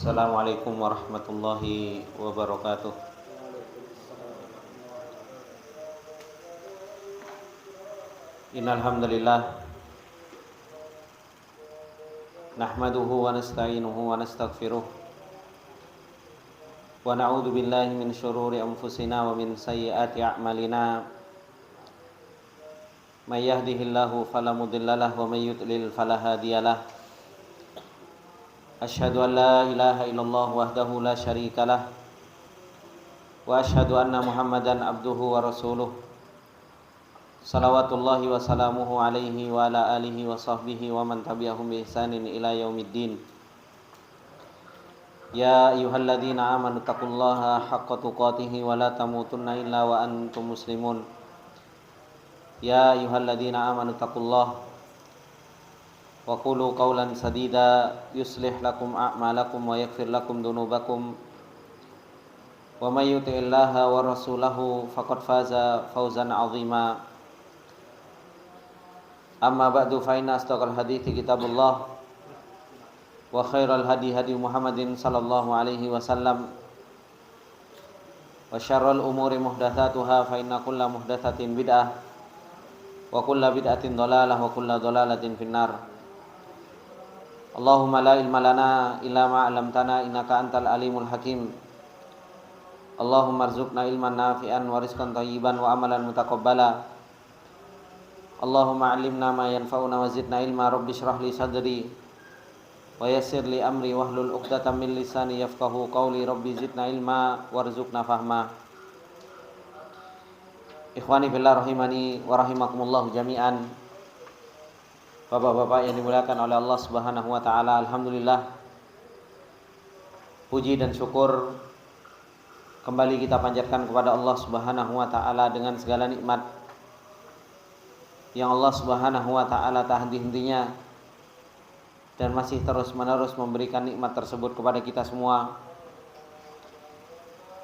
Assalamualaikum warahmatullahi wabarakatuh. Innal hamdalillah nahmaduhu wa nasta'inuhu wa nastaghfiruh wa na'udzu billahi min syururi anfusina wa min sayyiati a'malina. May yahdihillahu fala mudhillalah wa may yudlil fala hadiyalah. Asyhadu an la ilaha illallah wahdahu la syarikalah wa asyhadu anna Muhammadan abduhu wa rasuluh. Salawatullahi wa salamuhu alaihi wa ala alihi wa sahbihi wa man tabi'ahum bi ihsanin ila yaumiddin. Ya ayyuhalladzina amanu taqullaha haqqa tuqatih wa la tamutunna illa wa antum muslimun. Ya ayyuhalladzina amanu taqullaha wa qulu qawlan sadida yuslih lakum a'malakum wa yaghfir lakum dunubakum wa may yuti'illaha wa rasulahu faqad faza fawzan 'azima. Amma ba'du fa inna asdaqal hadithi kitabullah wa khairal hadi hadi Muhammadin sallallahu alaihi wasallam wa syarrul umuri muhdatsatuha fa inna kulla muhdatsatin bid'ah wa kulla bid'atin dhalalah wa kulla dhalalatin finnar. Allahumma la ilma lana illa ma 'allamtana innaka antal alimul hakim. Allahumma arzuqna ilman nafi'an wa rizqan thayyiban wa amalan mutaqabbala. Allahumma 'allimna ma yanfa'una wa zidna ilma. Rabbi shrah li sadri wa yassir li amri wahlul 'uqdatam min lisani yafqahu qawli. Rabbi zidna ilma warzuqna fahma. Ikhwani fillah rahimani wa rahimakumullah jami'an. Bapak-bapak yang dimuliakan oleh Allah Subhanahu wa taala, alhamdulillah puji dan syukur kembali kita panjatkan kepada Allah Subhanahu wa taala dengan segala nikmat yang Allah Subhanahu wa taala tak henti-hentinya dan masih terus-menerus memberikan nikmat tersebut kepada kita semua,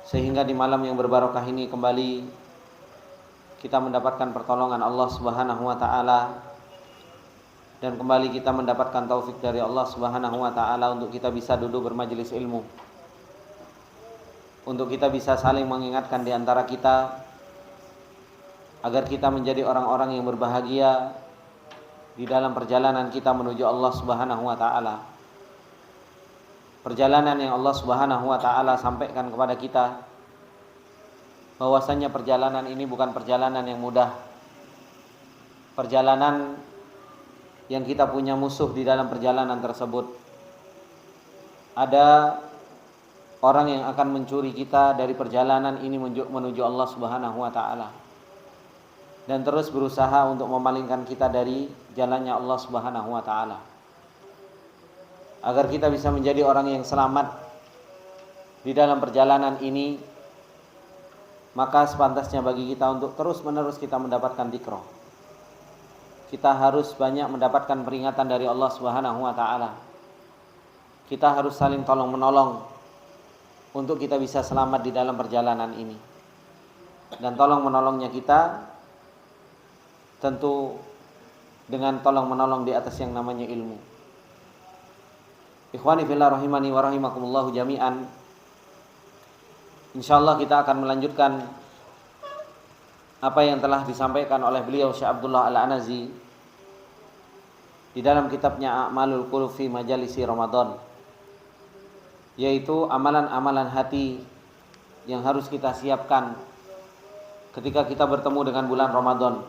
sehingga di malam yang berbarokah ini kembali kita mendapatkan pertolongan Allah Subhanahu wa taala dan kembali kita mendapatkan taufik dari Allah Subhanahu wa taala untuk kita bisa duduk bermajelis ilmu, untuk kita bisa saling mengingatkan di antara kita agar kita menjadi orang-orang yang berbahagia di dalam perjalanan kita menuju Allah Subhanahu wa taala. Perjalanan yang Allah Subhanahu wa taala sampaikan kepada kita bahwasanya perjalanan ini bukan perjalanan yang mudah. Perjalanan yang kita punya musuh di dalam perjalanan tersebut. Ada orang yang akan mencuri kita dari perjalanan ini menuju Allah Subhanahu wa taala, dan terus berusaha untuk memalingkan kita dari jalannya Allah Subhanahu wa taala. Agar kita bisa menjadi orang yang selamat di dalam perjalanan ini, maka sepantasnya bagi kita untuk terus-menerus kita mendapatkan dzikr. Kita harus banyak mendapatkan peringatan dari Allah Subhanahu wa taala. Kita harus saling tolong-menolong untuk kita bisa selamat di dalam perjalanan ini. Dan tolong-menolongnya kita tentu dengan tolong-menolong di atas yang namanya ilmu. Ikhwani fillah rahimani wa rahimakumullah jami'an. Insyaallah kita akan melanjutkan apa yang telah disampaikan oleh beliau Syekh Abdullah Al-Anazi di dalam kitabnya A'malul Qulub fi Majalisi Ramadan, yaitu amalan-amalan hati yang harus kita siapkan ketika kita bertemu dengan bulan Ramadan.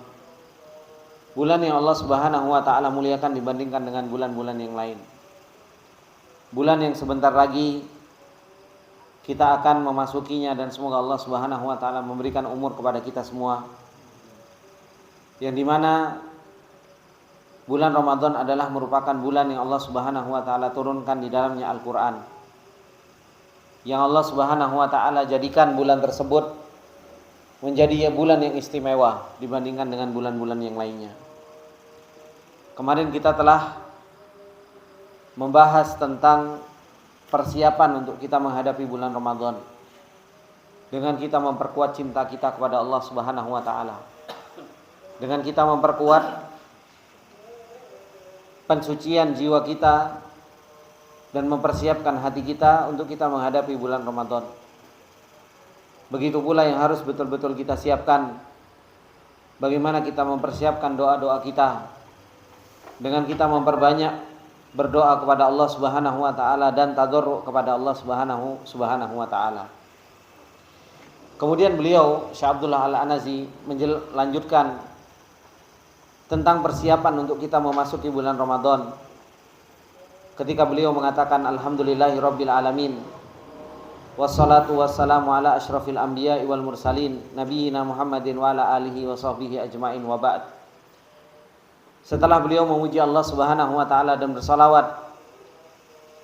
Bulan yang Allah Subhanahu wa taala muliakan dibandingkan dengan bulan-bulan yang lain. Bulan yang sebentar lagi kita akan memasukinya, dan semoga Allah Subhanahu wa taala memberikan umur kepada kita semua, yang dimana bulan Ramadan adalah merupakan bulan yang Allah Subhanahu wa taala turunkan di dalamnya Al-Qur'an, yang Allah Subhanahu wa taala jadikan bulan tersebut menjadi bulan yang istimewa dibandingkan dengan bulan-bulan yang lainnya. Kemarin kita telah membahas tentang persiapan untuk kita menghadapi bulan Ramadan dengan kita memperkuat cinta kita kepada Allah Subhanahu wa taala, dengan kita memperkuat pensucian jiwa kita dan mempersiapkan hati kita untuk kita menghadapi bulan Ramadan. Begitu pula yang harus betul-betul kita siapkan, bagaimana kita mempersiapkan doa-doa kita dengan kita memperbanyak berdoa kepada Allah Subhanahu wa taala dan tadarruk kepada Allah Subhanahu wa taala. Kemudian beliau Syekh Abdullah Al-Anazi melanjutkan tentang persiapan untuk kita memasuki bulan Ramadan. Ketika beliau mengatakan alhamdulillahirabbil alamin wassalatu wassalamu ala asyrafil anbiya'i wal mursalin nabiyina Muhammadin wa ala alihi wa sahbihi ajmain wa ba'd. Setelah beliau memuji Allah Subhanahu wa taala dan bersalawat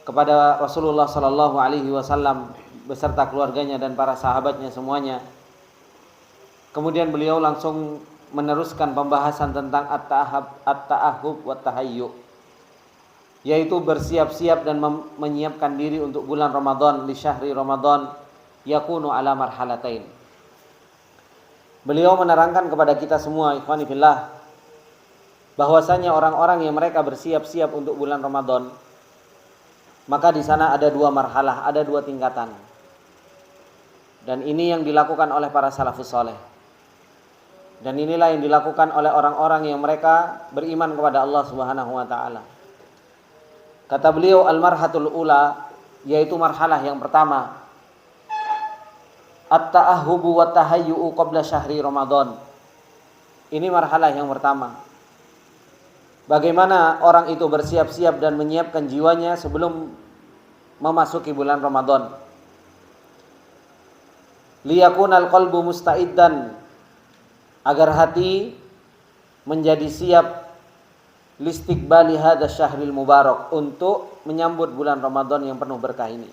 kepada Rasulullah sallallahu alaihi wasallam beserta keluarganya dan para sahabatnya semuanya, kemudian beliau langsung meneruskan pembahasan tentang at-ta'ahhub wa tahayyu, yaitu bersiap-siap dan menyiapkan diri untuk bulan Ramadan, li syahri Ramadan yakunu ala marhalatain. Beliau menerangkan kepada kita semua ikhwani fillah bahwasanya orang-orang yang mereka bersiap-siap untuk bulan Ramadan, maka di sana ada dua marhalah, ada dua tingkatan. Dan ini yang dilakukan oleh para salafus saleh. Dan inilah yang dilakukan oleh orang-orang yang mereka beriman kepada Allah Subhanahu wa taala. Kata beliau al-marhatul ula, yaitu marhalah yang pertama, at-ta'ahhubu wa tahayyu'u qabla syahri Ramadan. Ini marhalah yang pertama. Bagaimana orang itu bersiap-siap dan menyiapkan jiwanya sebelum memasuki bulan Ramadan. Liyakunal qalbu musta'iddan, agar hati menjadi siap listiqbali hadza syahril mubarak, untuk menyambut bulan Ramadan yang penuh berkah ini.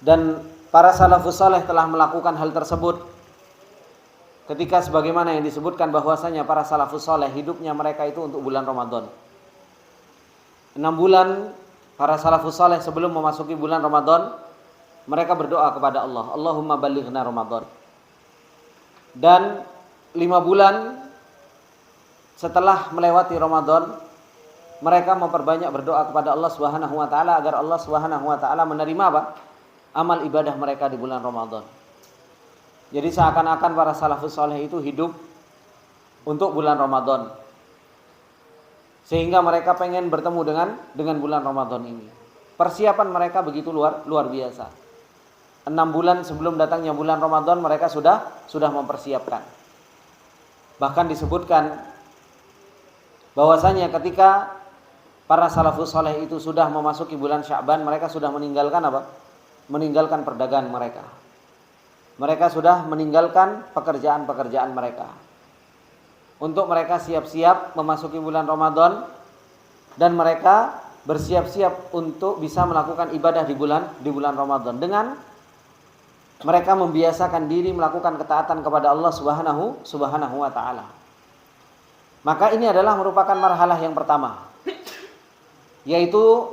Dan para salafus saleh telah melakukan hal tersebut ketika sebagaimana yang disebutkan bahwasanya para salafus saleh hidupnya mereka itu untuk bulan Ramadan. 6 bulan para salafus saleh sebelum memasuki bulan Ramadan mereka berdoa kepada Allah, Allahumma ballighna Ramadan. Dan 5 bulan setelah melewati Ramadan, mereka memperbanyak berdoa kepada Allah Subhanahu wa taala agar Allah Subhanahu wa taala menerima apa? Amal ibadah mereka di bulan Ramadan. Jadi seakan-akan para salafus saleh itu hidup untuk bulan Ramadan. Sehingga mereka pengen bertemu dengan bulan Ramadan ini. Persiapan mereka begitu luar biasa. 6 bulan sebelum datangnya bulan Ramadan mereka sudah mempersiapkan. Bahkan disebutkan bahwasanya ketika para salafus saleh itu sudah memasuki bulan Sya'ban, mereka sudah meninggalkan apa? Meninggalkan perdagangan mereka. Mereka sudah meninggalkan pekerjaan-pekerjaan mereka. Untuk mereka siap-siap memasuki bulan Ramadan dan mereka bersiap-siap untuk bisa melakukan ibadah di bulan Ramadan dengan mereka membiasakan diri melakukan ketaatan kepada Allah Subhanahu wa taala. Maka ini adalah merupakan marhalah yang pertama, yaitu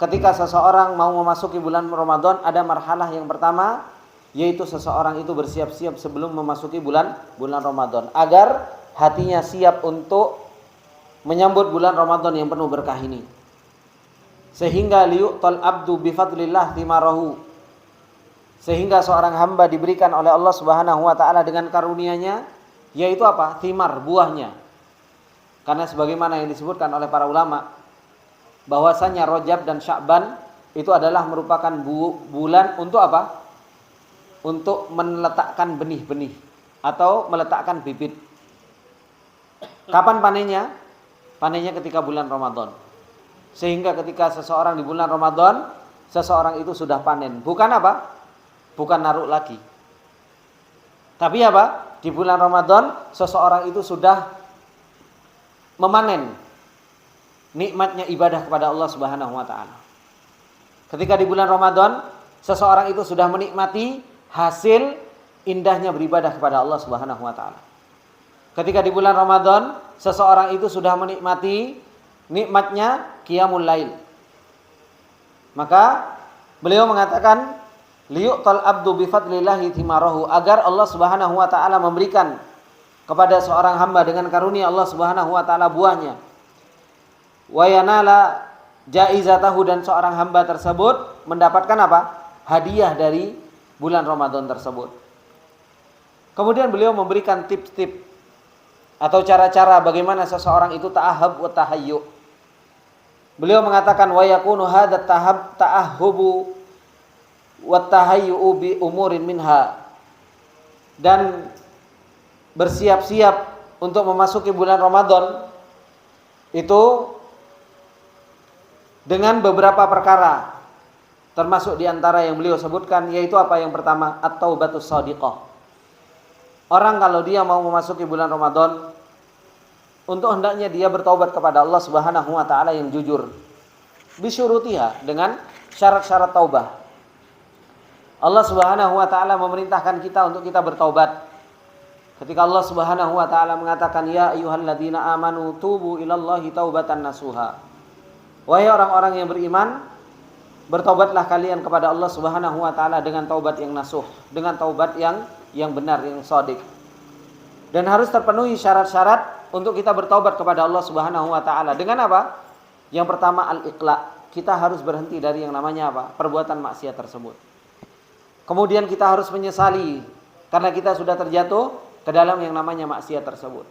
ketika seseorang mau memasuki bulan Ramadan, ada marhalah yang pertama, yaitu seseorang itu bersiap-siap sebelum memasuki bulan Ramadan agar hatinya siap untuk menyambut bulan Ramadan yang penuh berkah ini. Sehingga liyu'tal abdu bifadlillah thimarahu, sehingga seorang hamba diberikan oleh Allah Subhanahu wa taala dengan karunia-Nya, yaitu apa? Thimar, buahnya. Karena sebagaimana yang disebutkan oleh para ulama bahwasanya Rajab dan Sya'ban itu adalah merupakan bulan untuk apa? Untuk meletakkan benih-benih atau meletakkan bibit. Kapan panennya? Panennya ketika bulan Ramadan. Sehingga ketika seseorang di bulan Ramadan, seseorang itu sudah panen. Bukan apa? Bukan naruh lagi. Tapi apa? Di bulan Ramadan seseorang itu sudah memanen nikmatnya ibadah kepada Allah Subhanahu wa taala. Ketika di bulan Ramadan seseorang itu sudah menikmati hasil indahnya beribadah kepada Allah Subhanahu wa taala. Ketika di bulan Ramadan seseorang itu sudah menikmati nikmatnya qiyamul lail. Maka beliau mengatakan liyu'tal abdu bifadlillahi thimarahu, agar Allah Subhanahu wa taala memberikan kepada seorang hamba dengan karunia Allah Subhanahu wa taala buahnya. Wa yanala jaizatahu, dan seorang hamba tersebut mendapatkan apa? Hadiah dari bulan Ramadan tersebut. Kemudian beliau memberikan tips-tips atau cara-cara bagaimana seseorang itu ta'ahhub wa tahayyu. Beliau mengatakan wa yakunu hadza ta'ahhubu wa tahayyu bi umurin minha, dan bersiap-siap untuk memasuki bulan Ramadan itu dengan beberapa perkara, termasuk diantara yang beliau sebutkan yaitu apa? Yang pertama, at-taubatus shadiqah. Orang kalau dia mau memasuki bulan Ramadan, untuk hendaknya dia bertaubat kepada Allah Subhanahu wa taala yang jujur. Bisyurutiha, dengan syarat-syarat taubah. Allah Subhanahu wa taala memerintahkan kita untuk kita bertaubat. Ketika Allah Subhanahu wa taala mengatakan, ya ayyuhalladzina amanu tubu ilallahi taubatan nasuha. Wahai orang-orang yang beriman, bertaubatlah kalian kepada Allah Subhanahu wa taala dengan taubat yang nasuh, dengan taubat yang benar, yang shadiq. Dan harus terpenuhi syarat-syarat untuk kita bertaubat kepada Allah Subhanahu wa taala. Dengan apa? Yang pertama, al-iqla. Kita harus berhenti dari yang namanya apa? Perbuatan maksiat tersebut. Kemudian kita harus menyesali karena kita sudah terjatuh ke dalam yang namanya maksiat tersebut.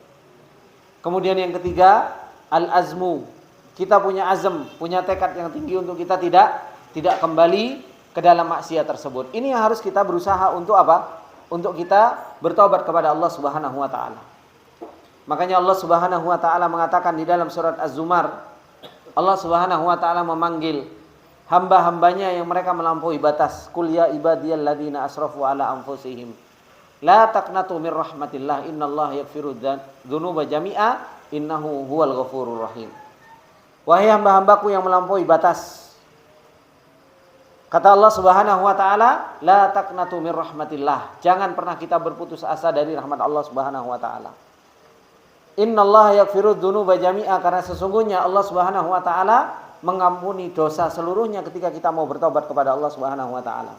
Kemudian yang ketiga, al-azmu. Kita punya azam, punya tekad yang tinggi untuk kita tidak kembali ke dalam maksiat tersebut. Ini yang harus kita berusaha untuk apa? Untuk kita bertobat kepada Allah Subhanahu wa taala. Makanya Allah Subhanahu wa taala mengatakan di dalam surat Az-Zumar, Allah Subhanahu wa taala memanggil hamba-hambanya yang mereka melampaui batas. Qul ya ibadiyalladzina asrafu ala anfusihim la taqnatu mir rahmatillah innallaha yaghfiru dzunuba jami'a innahu huwal ghafurur rahim. Wahai hamba-hambaku yang melampaui batas, kata Allah Subhanahu wa taala, la taqnatu mir rahmatillah. Jangan pernah kita berputus asa dari rahmat Allah Subhanahu wa taala. Innallaha yaghfiru dzunuba jami'a, karena sesungguhnya Allah Subhanahu wa taala mengampuni dosa seluruhnya ketika kita mau bertobat kepada Allah Subhanahu wa taala.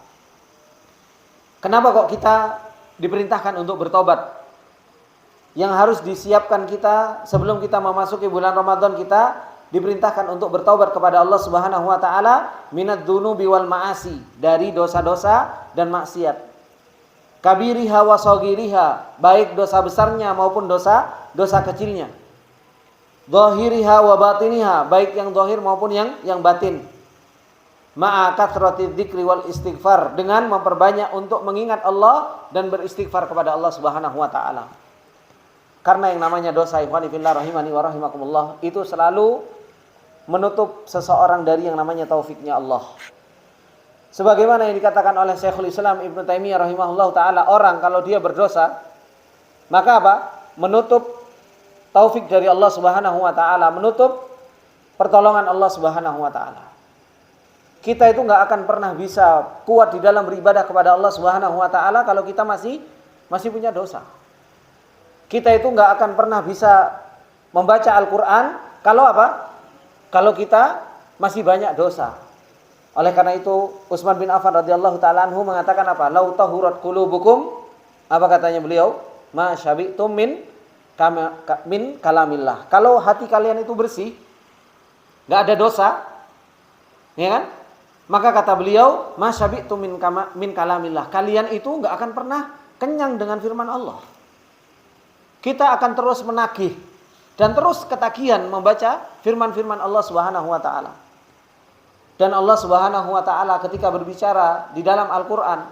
Kenapa kok kita diperintahkan untuk bertobat? Yang harus disiapkan kita sebelum kita memasuki bulan Ramadan, kita diperintahkan untuk bertaubat kepada Allah Subhanahu wa taala minadz dzunubi wal ma'asi, dari dosa-dosa dan maksiat. Kabiriha wa shaghiriha, baik dosa besarnya maupun dosa kecilnya. Zahiriha wa batiniha, baik yang zahir maupun yang batin. Ma'a kathrati dzikri wal istighfar, dengan memperbanyak untuk mengingat Allah dan beristighfar kepada Allah Subhanahu wa taala. Karena yang namanya dosa, ikhwani fillah rahimani wa rahimakumullah, itu selalu menutup seseorang dari yang namanya taufiknya Allah. Sebagaimana yang dikatakan oleh Syekhul Islam Ibnu Taimiyah rahimahullah taala, orang kalau dia berdosa, maka apa? Menutup taufik dari Allah Subhanahu wa taala, menutup pertolongan Allah Subhanahu wa taala. Kita itu enggak akan pernah bisa kuat di dalam beribadah kepada Allah Subhanahu wa taala kalau kita masih punya dosa. Kita itu enggak akan pernah bisa membaca Al-Qur'an kalau apa? Kalau kita masih banyak dosa. Oleh karena itu Utsman bin Affan radhiyallahu taala anhu mengatakan apa? Lau tahurat qulubukum, apa katanya beliau? Ma syabi'tum min kalamillah. Kalau hati kalian itu bersih, enggak ada dosa, ya kan? Maka kata beliau, ma syabi'tum min kalamillah. Kalian itu enggak akan pernah kenyang dengan firman Allah. Kita akan terus menagih dan terus ketagihan membaca firman-firman Allah Subhanahu wa taala. Dan Allah Subhanahu wa taala ketika berbicara di dalam Al-Qur'an,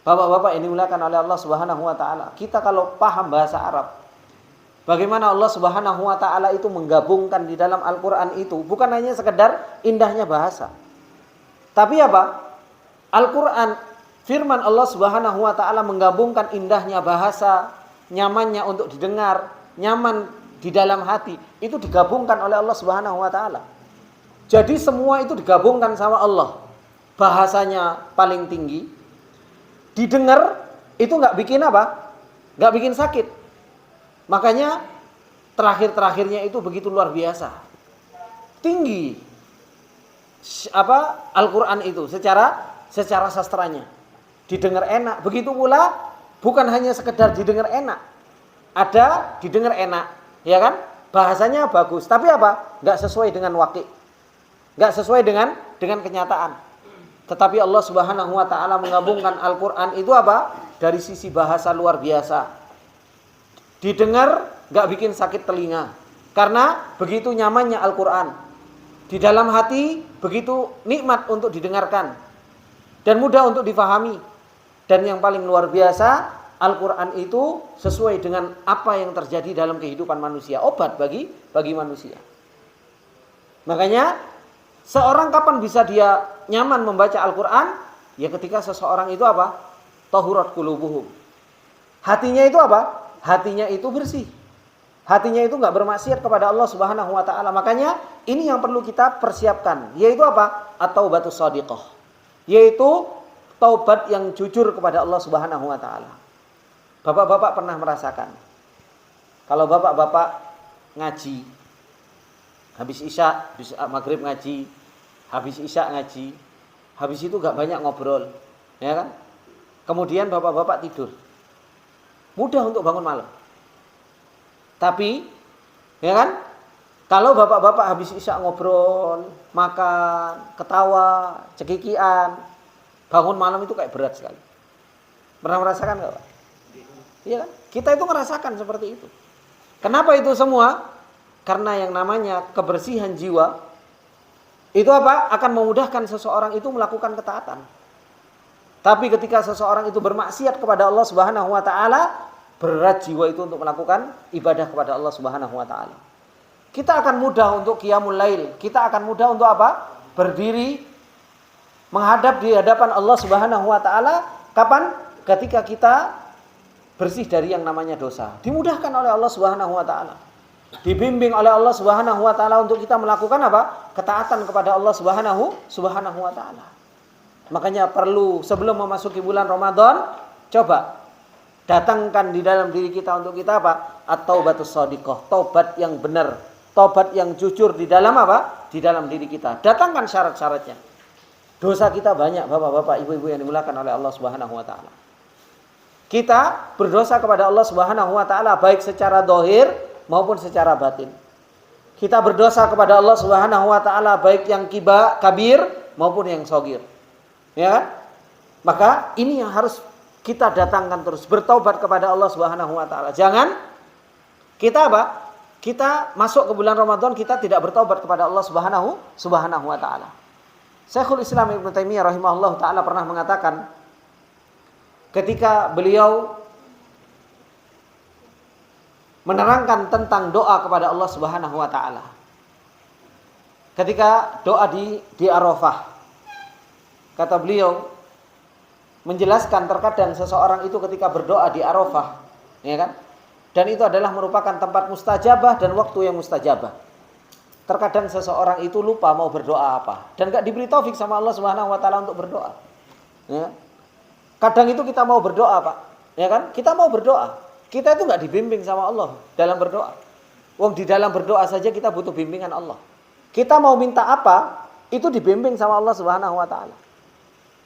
Bapak-bapak yang dimuliakan oleh Allah Subhanahu wa taala, kita kalau paham bahasa Arab, bagaimana Allah Subhanahu wa taala itu menggabungkan di dalam Al-Qur'an itu bukan hanya sekedar indahnya bahasa. Tapi apa? Al-Qur'an, firman Allah Subhanahu wa taala menggabungkan indahnya bahasa, nyamannya untuk didengar, nyaman di dalam hati, itu digabungkan oleh Allah Subhanahu wa taala. Jadi semua itu digabungkan sama Allah. Bahasanya paling tinggi, didengar itu enggak bikin apa? Enggak bikin sakit. Makanya terakhir-terakhirnya itu begitu luar biasa. Tinggi apa? Al-Qur'an itu secara sastranya. Didengar enak. Begitu pula bukan hanya sekedar didengar enak. Ada didengar enak, ya kan? Bahasanya bagus, tapi apa? Enggak sesuai dengan waqi'. Enggak sesuai dengan kenyataan. Tetapi Allah Subhanahu wa taala menggabungkan Al-Qur'an itu apa? Dari sisi bahasa luar biasa. Didengar enggak bikin sakit telinga. Karena begitu nyamannya Al-Qur'an. Di dalam hati begitu nikmat untuk didengarkan dan mudah untuk difahami. Dan yang paling luar biasa, Al-Qur'an itu sesuai dengan apa yang terjadi dalam kehidupan manusia, obat bagi manusia. Makanya seorang kapan bisa dia nyaman membaca Al-Qur'an? Ya ketika seseorang itu apa? Tahurat qulubuhum. Hatinya itu apa? Hatinya itu bersih. Hatinya itu enggak bermaksiat kepada Allah Subhanahu wa taala. Makanya ini yang perlu kita persiapkan, yaitu apa? At-taubatus shadiqah. Yaitu taubat yang jujur kepada Allah Subhanahu wa taala. Bapak-bapak pernah merasakan kalau bapak-bapak ngaji habis isya, habis maghrib ngaji, habis isya ngaji, habis itu enggak banyak ngobrol, ya kan? Kemudian bapak-bapak tidur. Mudah untuk bangun malam. Tapi, ya kan, kalau bapak-bapak habis isya ngobrol, makan, ketawa, cekikian, bangun malam itu kayak berat sekali. Pernah merasakan nggak Pak? Iya kan? Kita itu merasakan seperti itu. Kenapa itu semua? Karena yang namanya kebersihan jiwa, itu apa? Akan memudahkan seseorang itu melakukan ketaatan. Tapi ketika seseorang itu bermaksiat kepada Allah Subhanahu wa taala, berat jiwa itu untuk melakukan ibadah kepada Allah Subhanahu wa taala. Kita akan mudah untuk qiyamul lail. Kita akan mudah untuk apa? Berdiri menghadap di hadapan Allah Subhanahu wa taala kapan? Ketika kita bersih dari yang namanya dosa. Dimudahkan oleh Allah Subhanahu wa taala. Dibimbing oleh Allah Subhanahu wa taala untuk kita melakukan apa? Ketaatan kepada Allah Subhanahu wa taala. Makanya perlu sebelum memasuki bulan Ramadan, coba datangkan di dalam diri kita untuk kita apa? At-taubatus shadiqah, taubat yang benar, taubat yang jujur di dalam apa? Di dalam diri kita. Datangkan syarat-syaratnya. Dosa kita banyak, bapak-bapak, ibu-ibu yang dimuliakan oleh Allah Subhanahu wa taala. Kita berdosa kepada Allah Subhanahu wa taala baik secara zahir maupun secara batin. Kita berdosa kepada Allah Subhanahu wa taala baik yang kabir maupun yang shagir. Ya kan? Maka ini yang harus kita datangkan terus, bertaubat kepada Allah Subhanahu wa taala. Jangan kita apa? Kita masuk ke bulan Ramadan kita tidak bertaubat kepada Allah Subhanahu wa taala. Syekhul Islam Ibnu Taimiyah rahimahullah taala pernah mengatakan ketika beliau menerangkan tentang doa kepada Allah Subhanahu wa taala. Ketika doa di Arafah, kata beliau menjelaskan terkadang seseorang itu ketika berdoa di Arafah, ya kan? Dan itu adalah merupakan tempat mustajabah dan waktu yang mustajabah. Terkadang seseorang itu lupa mau berdoa apa dan enggak diberi taufik sama Allah Subhanahu wa taala untuk berdoa. Ya. Kadang itu kita mau berdoa, Pak. Ya kan? Kita mau berdoa. Kita itu enggak dibimbing sama Allah dalam berdoa. Wong di dalam berdoa saja kita butuh bimbingan Allah. Kita mau minta apa, itu dibimbing sama Allah Subhanahu wa taala.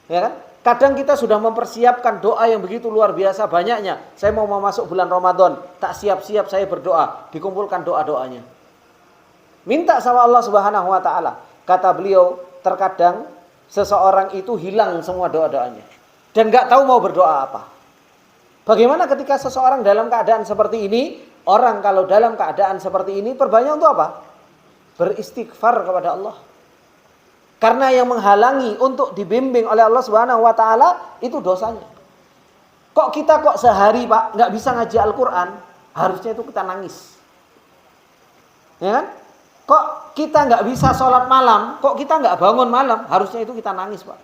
Ya kan? Kadang kita sudah mempersiapkan doa yang begitu luar biasa banyaknya. Saya mau masuk bulan Ramadan, tak siap-siap saya berdoa, dikumpulkan doa-doanya. Minta sama Allah Subhanahu wa taala. Kata beliau, terkadang seseorang itu hilang semua doa-doanya dan enggak tahu mau berdoa apa. Bagaimana ketika seseorang dalam keadaan seperti ini? Orang kalau dalam keadaan seperti ini perbanyak untuk apa? Beristighfar kepada Allah. Karena yang menghalangi untuk dibimbing oleh Allah Subhanahu wa taala itu dosanya. Kok kita sehari, Pak, enggak bisa ngaji Al-Qur'an? Harusnya itu kita nangis. Ya kan? Kok kita enggak bisa sholat malam? Kok kita enggak bangun malam? Harusnya itu kita nangis, Pak.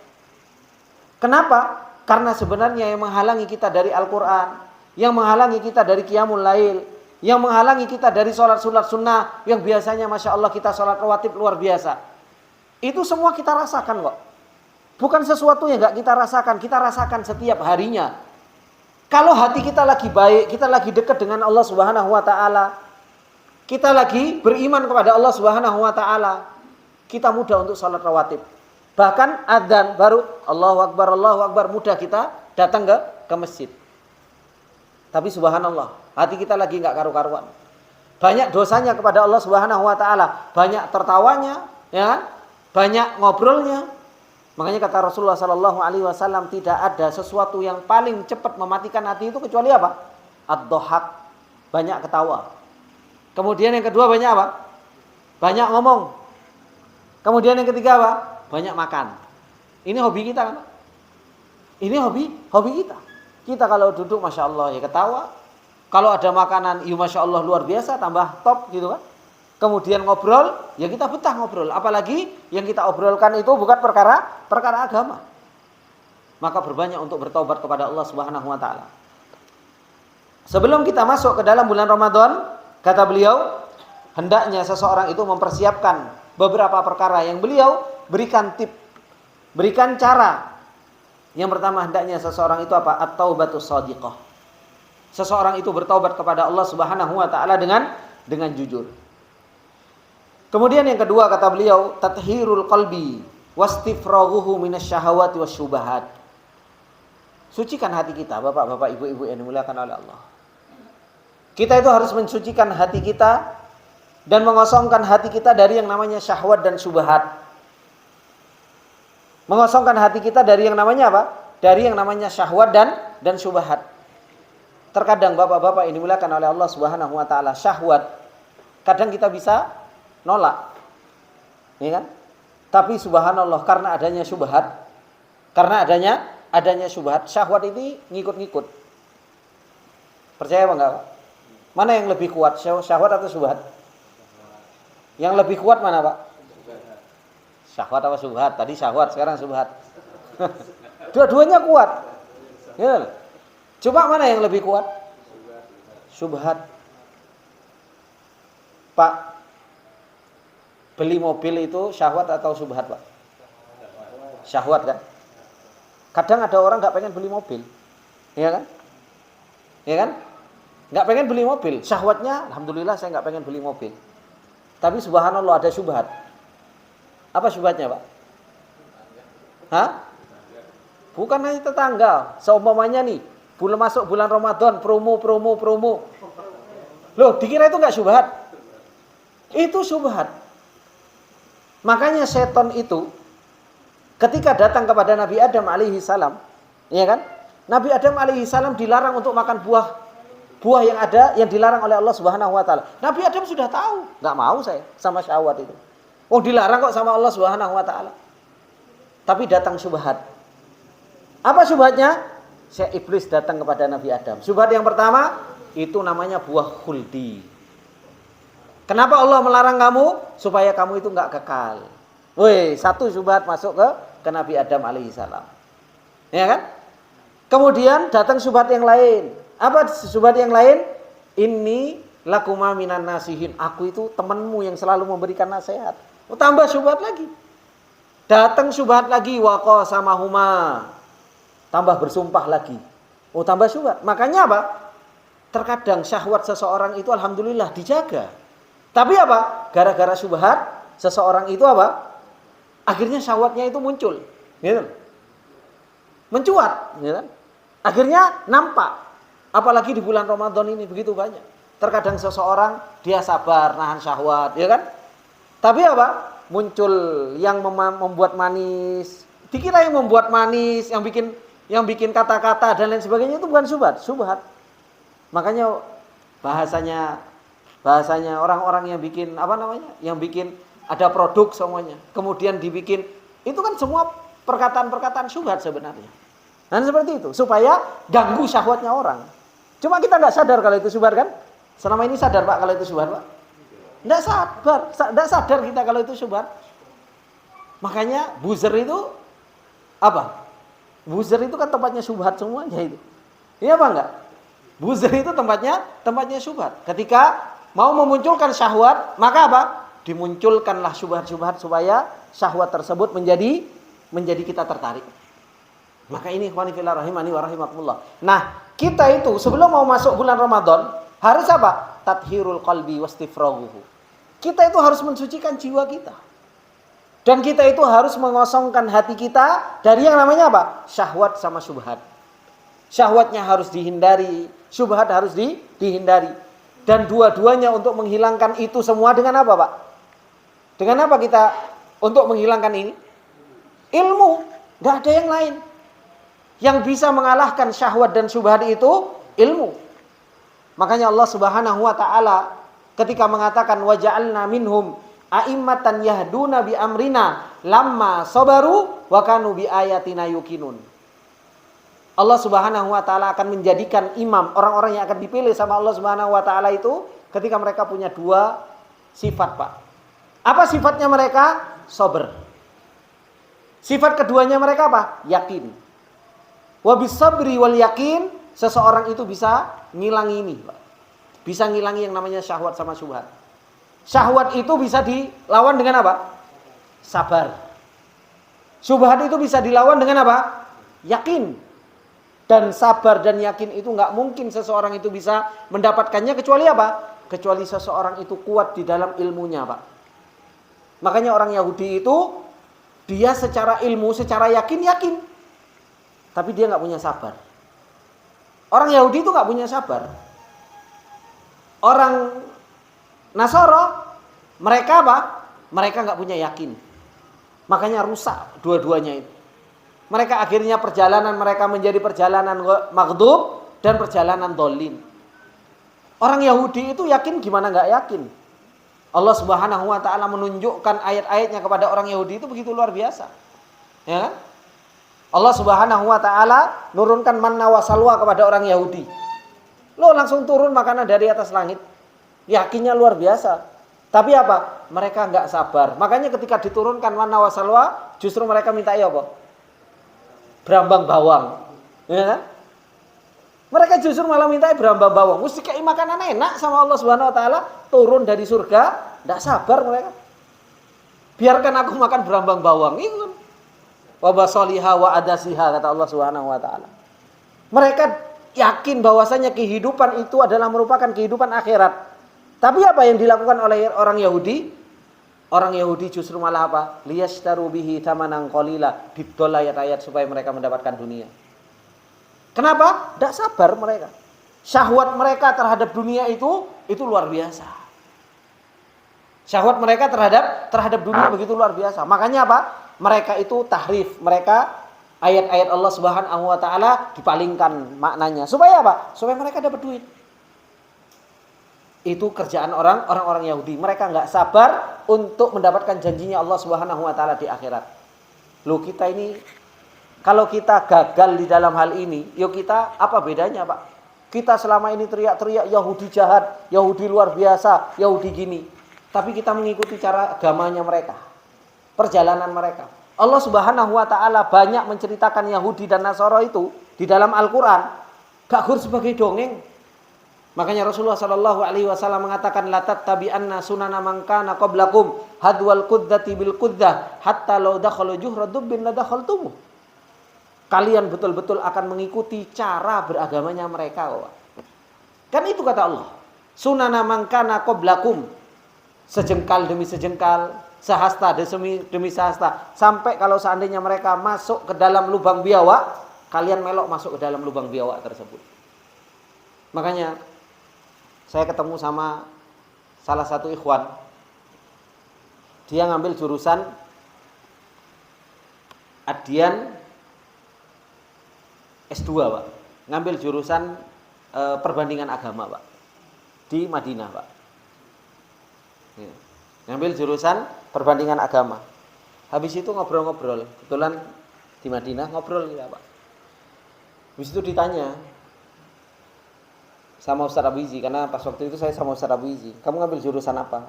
Kenapa? Karena sebenarnya yang menghalangi kita dari Al-Qur'an, yang menghalangi kita dari qiyamul lail, yang menghalangi kita dari sholat sunnah yang biasanya Masya Allah kita sholat rawatib luar biasa. Itu semua kita rasakan kok. Bukan sesuatu yang enggak kita rasakan setiap harinya. Kalau hati kita lagi baik, kita lagi dekat dengan Allah Subhanahu wa taala, kita lagi beriman kepada Allah Subhanahu wa taala, kita mudah untuk sholat rawatib. Bahkan adzan baru Allahu Akbar mudah kita datang ke masjid. Tapi subhanallah, hati kita lagi enggak karu-karuan. Banyak dosanya kepada Allah Subhanahu wa taala, banyak tertawanya, ya kan? banyak ngobrolnya. Makanya kata Rasulullah sallallahu alaihi wasallam, tidak ada sesuatu yang paling cepat mematikan hati itu kecuali apa? Ad-dhahak, banyak ketawa. Kemudian yang kedua banyak apa? Banyak ngomong. Kemudian yang ketiga apa? Banyak makan. Ini hobi kita kan? Ini hobi kita. Kita kalau duduk Masya Allah ya ketawa. Kalau ada makanan ya Masya Allah luar biasa, tambah top gitu kan. Kemudian ngobrol, ya kita betah ngobrol. Apalagi yang kita obrolkan itu bukan perkara agama. Maka berbanyak untuk bertobat kepada Allah Subhanahu wa taala. Sebelum kita masuk ke dalam bulan Ramadan, kata beliau, hendaknya seseorang itu mempersiapkan beberapa perkara yang beliau berikan tip, berikan cara. Yang pertama, hendaknya seseorang itu apa? At-taubatus shadiqah. Seseorang itu bertaubat kepada Allah Subhanahu wa taala dengan jujur. Kemudian yang kedua kata beliau, tathhirul qalbi wastifraghuhu minasyahawati wasyubahat. Sucikan hati kita, bapak-bapak, ibu-ibu yang dimuliakan oleh Allah. Kita itu harus mensucikan hati kita dan mengosongkan hati kita dari yang namanya syahwat dan syubhat. Mengosongkan hati kita dari yang namanya apa? Dari yang namanya syahwat dan syubhat. Terkadang bapak-bapak yang dimuliakan oleh Allah Subhanahu wa taala, syahwat kadang kita bisa nolak, ya kan? Tapi subhanallah, karena adanya syubhat, syubhat, syahwat ini ngikut-ngikut. Percaya apa enggak? Mana yang lebih kuat, syahwat atau syubhat? Yang lebih kuat mana, Pak? Syahwat atau syubhat? Tadi syahwat, sekarang syubhat. Dua-duanya kuat. Ya. Coba mana yang lebih kuat? Syubhat. Pak, beli mobil itu syahwat atau syubhat, Pak? Syahwat kan? Kadang ada orang nggak pengen beli mobil, ya kan? Ya kan? Nggak pengen beli mobil, syahwatnya, alhamdulillah saya nggak pengen beli mobil. Tapi subhanallah ada syubhat. Apa syubhatnya, Pak? Hah? Bukan hanya tetangga. Seumpamanya nih, belum masuk bulan Ramadan, promo. Loh, dikira itu nggak syubhat? Itu syubhat. Makanya setan itu ketika datang kepada Nabi Adam alaihi salam, ya kan? Nabi Adam alaihi salam dilarang untuk makan buah yang dilarang oleh Allah Subhanahu wa taala. Nabi Adam sudah tahu, enggak mau saya sama syahwat itu. Oh, dilarang kok sama Allah Subhanahu wa taala. Tapi datang syubhat. Apa syubhatnya? Iblis datang kepada Nabi Adam. Syubhat yang pertama itu namanya buah khuldi. Kenapa Allah melarang kamu? Supaya kamu itu enggak kekal. Woi, satu syubhat masuk ke Nabi Adam alaihi salam. Ya kan? Kemudian datang syubhat yang lain. Apa syubhat yang lain? Inni lakuma minan nasihin. Aku itu temanmu yang selalu memberikan nasihat. Oh, tambah syubhat lagi. Datang syubhat lagi, waqa sama huma. Tambah bersumpah lagi. Oh, tambah syubhat. Makanya apa? Terkadang syahwat seseorang itu alhamdulillah dijaga. Tapi apa? Gara-gara syubhat, seseorang itu apa? Akhirnya syahwatnya itu muncul, gitu. Mencuat, gitu. Akhirnya nampak. Apalagi di bulan Ramadan ini begitu banyak. Terkadang seseorang dia sabar nahan syahwat, ya kan? Tapi apa? Muncul yang membuat manis. Dikira yang membuat manis, yang bikin kata-kata dan lain sebagainya itu bukan syubhat. Makanya bahasanya orang-orang yang bikin yang bikin ada produk semuanya, kemudian dibikin, itu kan semua perkataan-perkataan syubhat sebenarnya. Dan seperti itu supaya ganggu syahwatnya orang. Cuma kita nggak sadar kalau itu syubhat kan? Selama ini sadar, Pak, kalau itu syubhat, Pak? Nggak sadar kita kalau itu syubhat. Makanya buzzer itu apa? Buzzer itu kan tempatnya syubhat semuanya itu. Iya apa enggak? Buzzer itu tempatnya syubhat. Ketika mau memunculkan syahwat, maka apa? Dimunculkanlah syubhat-syubhat supaya syahwat tersebut menjadi kita tertarik. Maka ini ikhwani fillah rahimani wa rahimakumullah. Nah, kita itu sebelum mau masuk bulan Ramadan harus apa? Tathhirul qalbi wastifraghuhu. Kita itu harus mensucikan jiwa kita. Dan kita itu harus mengosongkan hati kita dari yang namanya apa? Syahwat sama syubhat. Syahwatnya harus dihindari, syubhat harus dihindari. Dan dua-duanya untuk menghilangkan itu semua dengan apa, Pak? Dengan apa kita untuk menghilangkan ini? Ilmu, nggak ada yang lain. Yang bisa mengalahkan syahwat dan syubhat itu ilmu. Makanya Allah Subhanahu wa taala ketika mengatakan waja'alna minhum a'immatan yahduna bi amrina lamma sabaru wa kanu bi ayatina yuqinun. Allah Subhanahu wa taala akan menjadikan imam, orang-orang yang akan dipilih sama Allah Subhanahu wa taala itu ketika mereka punya dua sifat, Pak. Apa sifatnya mereka? Sabar. Sifat keduanya mereka apa? Yakin. Wa bisabri wal yakin, seseorang itu bisa ngilangi ini, Pak. Bisa ngilangi yang namanya syahwat sama syubhat. Syahwat itu bisa dilawan dengan apa? Sabar. Syubhat itu bisa dilawan dengan apa? Yakin. Dan sabar dan yakin itu nggak mungkin seseorang itu bisa mendapatkannya kecuali apa? Kecuali seseorang itu kuat di dalam ilmunya, Pak. Makanya orang Yahudi itu dia secara ilmu, secara yakin. Tapi dia nggak punya sabar. Orang Yahudi itu nggak punya sabar. Orang Nasoro, mereka apa? Mereka nggak punya yakin. Makanya rusak dua-duanya itu. Mereka akhirnya perjalanan mereka menjadi perjalanan maghdub dan perjalanan dolin. Orang Yahudi itu yakin gimana nggak yakin? Allah Subhanahu wa taala menunjukkan ayat-ayatnya kepada orang Yahudi itu begitu luar biasa. Ya kan? Allah Subhanahu wa taala nurunkan manna wa salwa kepada orang Yahudi. Lo langsung turun makanan dari atas langit. Yakinnya luar biasa. Tapi apa? Mereka nggak sabar. Makanya ketika diturunkan manna wa salwa, justru mereka minta apa? Berambang bawang. Ya kan? Mereka justru malah minta berambang bawang. Mesti kayak makanan enak sama Allah Subhanahu wa taala, turun dari surga, enggak sabar mereka. Biarkan aku makan berambang bawang. Itu wa basaliha wa adasiha kata Allah Subhanahu wa taala. Mereka yakin bahwasanya kehidupan itu adalah merupakan kehidupan akhirat. Tapi apa yang dilakukan oleh orang Yahudi? Orang Yahudi justru malah apa? Liyashtaru bihi thamanan qalila, didol ayat-ayat supaya mereka mendapatkan dunia. Kenapa? Tidak sabar mereka. Syahwat mereka terhadap dunia itu luar biasa. Syahwat mereka terhadap dunia begitu luar biasa. Makanya apa? Mereka itu tahrif. Mereka ayat-ayat Allah Subhanahu wa taala dipalingkan maknanya. Supaya apa? Supaya mereka dapat duit. Itu kerjaan orang-orang Yahudi. Mereka nggak sabar untuk mendapatkan janjinya Allah Subhanahu wa taala di akhirat. Loh, kita ini kalau kita gagal di dalam hal ini, yuk kita apa bedanya, Pak? Kita selama ini teriak-teriak Yahudi jahat, Yahudi luar biasa, Yahudi gini. Tapi kita mengikuti cara agamanya mereka, perjalanan mereka. Allah Subhanahu wa taala banyak menceritakan Yahudi dan Nasara itu di dalam Al-Qur'an. Gak gur sebagai dongeng. Makanya Rasulullah sallallahu alaihi wasallam mengatakan la tattabi'anna sunana man kana qablakum hadwal qudzati bil quddah hatta law dakhalu juhra dubbin la dakhaltumuh. Kalian betul-betul akan mengikuti cara beragamanya mereka. Kan itu kata Allah. Sunana man kana qablakum. Sejengkal demi sejengkal, sehasta demi sehasta. Sampai kalau seandainya mereka masuk ke dalam lubang biawak, kalian melok masuk ke dalam lubang biawak tersebut. Makanya saya ketemu sama salah satu ikhwan. Dia ngambil jurusan Adian S2, Pak. Ngambil jurusan perbandingan agama, Pak. Di Madinah, Pak. Ya. Ngambil jurusan perbandingan agama. Habis itu ngobrol-ngobrol. Kebetulan di Madinah ngobrol ya, Pak. Habis itu ditanya sama Ustaz Abu Izi, karena pas waktu itu saya sama Ustaz Abu Izi, kamu ngambil jurusan apa?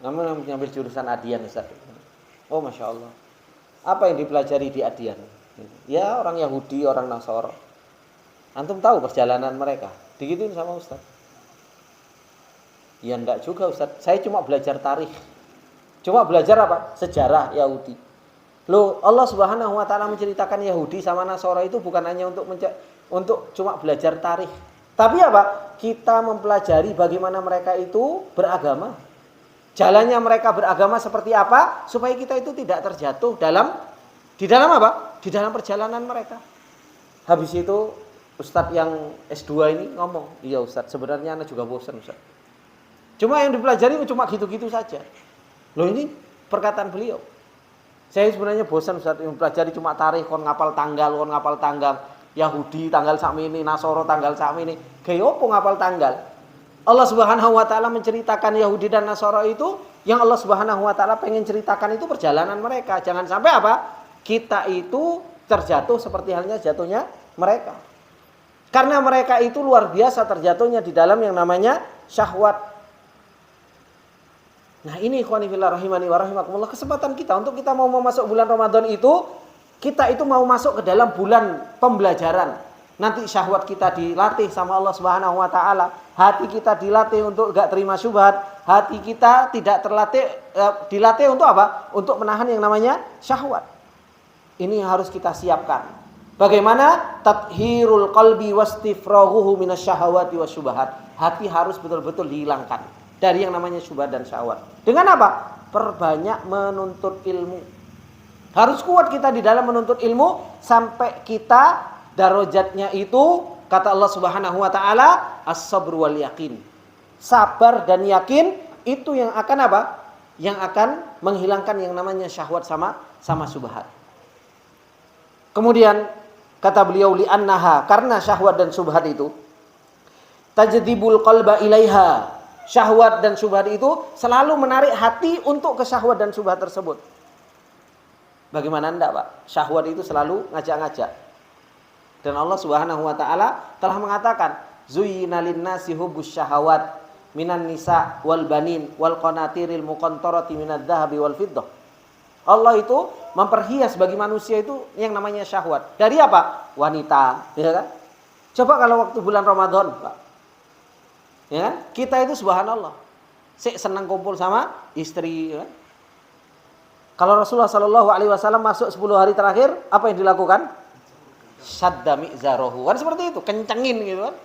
Ngambil jurusan Adian, Ustaz. Oh, Masya Allah. Apa yang dipelajari di Adian? Ya, orang Yahudi, orang Nasara. Antum tahu perjalanan mereka? Digituin sama Ustaz. Ya enggak juga, Ustaz. Saya cuma belajar tarikh. Cuma belajar apa? Sejarah Yahudi. Loh, Allah Subhanahu wa taala menceritakan Yahudi sama Nasara itu bukan hanya untuk cuma belajar tarikh. Tapi apa? Kita mempelajari bagaimana mereka itu beragama. Jalannya mereka beragama seperti apa supaya kita itu tidak terjatuh di dalam apa? Di dalam perjalanan mereka. Habis itu Ustadz yang S2 ini ngomong, "Iya Ustadz, sebenarnya anak juga bosan Ustadz. Cuma yang dipelajari cuma gitu-gitu saja." Loh, ini perkataan beliau. Saya sebenarnya bosan Ustaz pelajari cuma tarikh, kon ngapal tanggal. Yahudi tanggal sakmene, Nasoro tanggal sakmene. Gaya opo ngapal tanggal? Allah Subhanahu wa taala menceritakan Yahudi dan Nasoro itu, yang Allah Subhanahu wa taala pengen ceritakan itu perjalanan mereka. Jangan sampai apa? Kita itu terjatuh seperti halnya jatuhnya mereka. Karena mereka itu luar biasa terjatuhnya di dalam yang namanya syahwat. Nah ini ikhwani fillah rahimani wa rahimakumullah, kesempatan kita untuk kita mau masuk bulan Ramadan itu, kita itu mau masuk ke dalam bulan pembelajaran. Nanti syahwat kita dilatih sama Allah Subhanahu wa taala, hati kita dilatih untuk enggak terima syubhat, hati kita tidak dilatih untuk apa? Untuk menahan yang namanya syahwat. Ini yang harus kita siapkan. Bagaimana tathhirul qalbi wastifraghuhu minasyahawati wasyubahat. Hati harus betul-betul dihilangkan dari yang namanya syubhat dan syahwat. Dengan apa? Perbanyak menuntut ilmu. Harus kuat kita di dalam menuntut ilmu sampai kita darajatnya itu kata Allah Subhanahu wa taala as-sabr wal yakin. Sabar dan yakin itu yang akan apa? Yang akan menghilangkan yang namanya syahwat sama syubhat. Kemudian kata beliau li'annaha, karena syahwat dan syubhat itu tajdibul qalba ilaiha. Syahwat dan syubhat itu selalu menarik hati untuk ke syahwat dan syubhat tersebut. Bagaimana enggak, Pak? Syahwat itu selalu ngajak-ngajak. Dan Allah Subhanahu wa taala telah mengatakan, "Zuyyina lin-nasi hubbus syahawat minan nisa wal banin wal qanatiril muqantarati minadz dzahabi wal fiddah." Allah itu memperhias bagi manusia itu yang namanya syahwat. Dari apa? Wanita, ya kan? Coba kalau waktu bulan Ramadan, Pak. Ya kan? Kita itu subhanallah senang kumpul sama istri, ya kan? Kalau Rasulullah Shallallahu Alaihi Wasallam masuk 10 hari terakhir, apa yang dilakukan? Shadda mi'zarahu, kan seperti itu, kencengin gitu kan.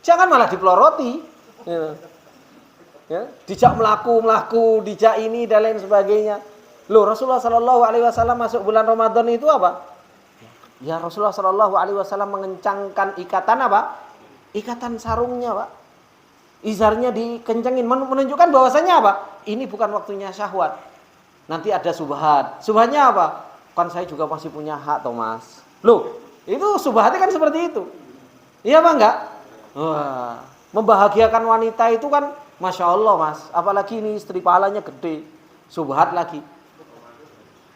Jangan malah dipeloroti, gitu. Ya, dijak melaku, dijak ini dan lain sebagainya. Loh, Rasulullah Shallallahu Alaihi Wasallam masuk bulan Ramadan itu apa? Ya Rasulullah Shallallahu Alaihi Wasallam mengencangkan ikatan apa? Ikatan sarungnya, Pak. Izarnya dikencengin, menunjukkan bahwasanya apa? Ini bukan waktunya syahwat. Nanti ada subhat. Subhatnya apa? Kan saya juga masih punya hak, Thomas. Loh, itu subhatnya kan seperti itu. Iya apa enggak? Wah, membahagiakan wanita itu kan Masya Allah, Mas. Apalagi ini istri pahalanya gede. Subhat lagi.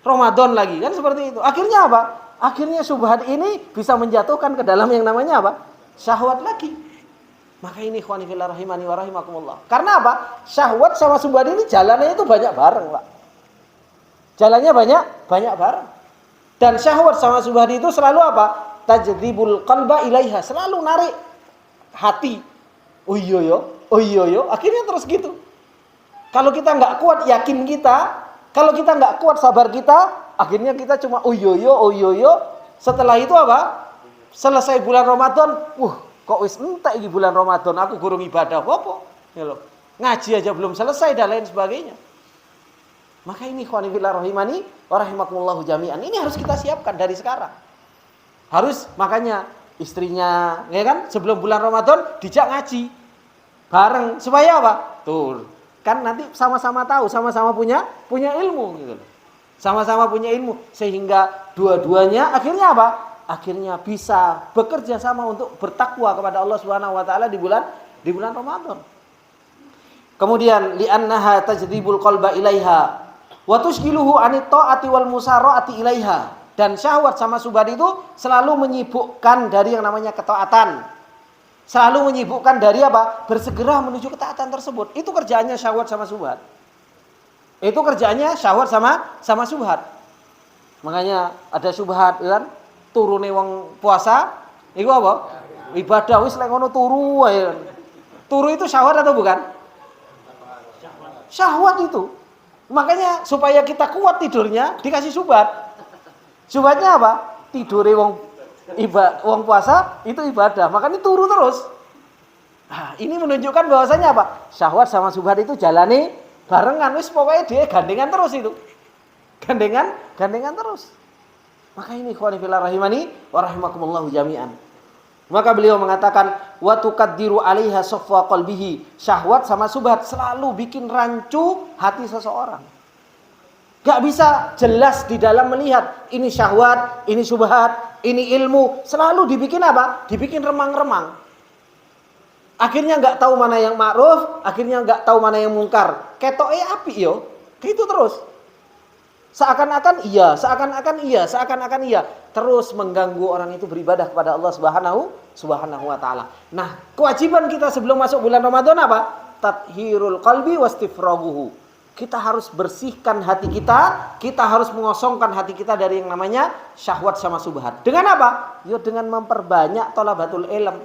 Ramadan lagi, kan seperti itu. Akhirnya apa? Akhirnya subhat ini bisa menjatuhkan ke dalam yang namanya apa? Syahwat lagi. Maka ini ikhwani fillah rahimani wa rahimakumullah. Karena apa? Syahwat sama subhat ini jalannya itu banyak bareng, Pak. Jalannya banyak bareng. Dan syahwat sama subhat itu selalu apa? Tajdibul qalba ilaiha, selalu narik hati. Oh iya yo. Akhirnya terus gitu. Kalau kita nggak kuat yakin kita, kalau kita nggak kuat sabar kita, akhirnya kita cuma oh yo. Setelah itu apa? Selesai bulan Ramadan, kok wis entek iki bulan Ramadan, aku gurung ibadah apa? Ya loh. Ngaji aja belum selesai dan lain sebagainya. Maka ini ikhwani fillah rahimani wa rahimakumullahu jami'an. Ini harus kita siapkan dari sekarang. Harus, makanya istrinya, ya kan, sebelum bulan Ramadan dijak ngaji bareng supaya apa? Tuh, kan nanti sama-sama tahu, sama-sama punya ilmu gitu loh. Sama-sama punya ilmu sehingga dua-duanya akhirnya apa? Akhirnya bisa bekerja sama untuk bertakwa kepada Allah Subhanahu wa taala di bulan Ramadan. Kemudian li'annaha tajdibul qalba ilaiha wa tushghiluhu 'anit ta'ati wal musara'ati ilaiha. Dan syahwat sama subhat itu selalu menyibukkan dari yang namanya ketaatan. Selalu menyibukkan dari apa? Bersegera menuju ketaatan tersebut. Itu kerjaannya syahwat sama subhat. Itu kerjaannya syahwat sama subhat. Makanya ada subhat kan? Turune wong puasa, iku apa? Ibadah wis lek ngono turu wae. Turu itu syahwat atau bukan? Syahwat itu. Makanya supaya kita kuat tidurnya dikasih subhat. Subhatnya apa? Tidure wong puasa itu ibadah. Makanya turu terus. Nah, ini menunjukkan bahwasanya apa? Syahwat sama subhat itu jalane barengan, wis pokoknya dia gandengan terus itu. Gandengan terus. Maka ini ikhwani fillah rahimani wa rahimakumullahu jami'an. Maka beliau mengatakan wa tuqaddiru 'alaiha safwa qalbihi. Syahwat sama subhat selalu bikin rancu hati seseorang. Gak bisa jelas di dalam melihat ini syahwat, ini syubhat, ini ilmu. Selalu dibikin apa? Dibikin remang-remang. Akhirnya gak tahu mana yang ma'ruf, akhirnya gak tahu mana yang mungkar. Ketoke api yo, gitu terus. Seakan-akan iya, seakan-akan iya, seakan-akan iya. Terus mengganggu orang itu beribadah kepada Allah Subhanahu wa taala. Nah, kewajiban kita sebelum masuk bulan Ramadan apa? Tathhirul qalbi wastifraguhu. Kita harus bersihkan hati kita harus mengosongkan hati kita dari yang namanya syahwat sama subhat. Dengan apa? Ya dengan memperbanyak thalabatul ilm.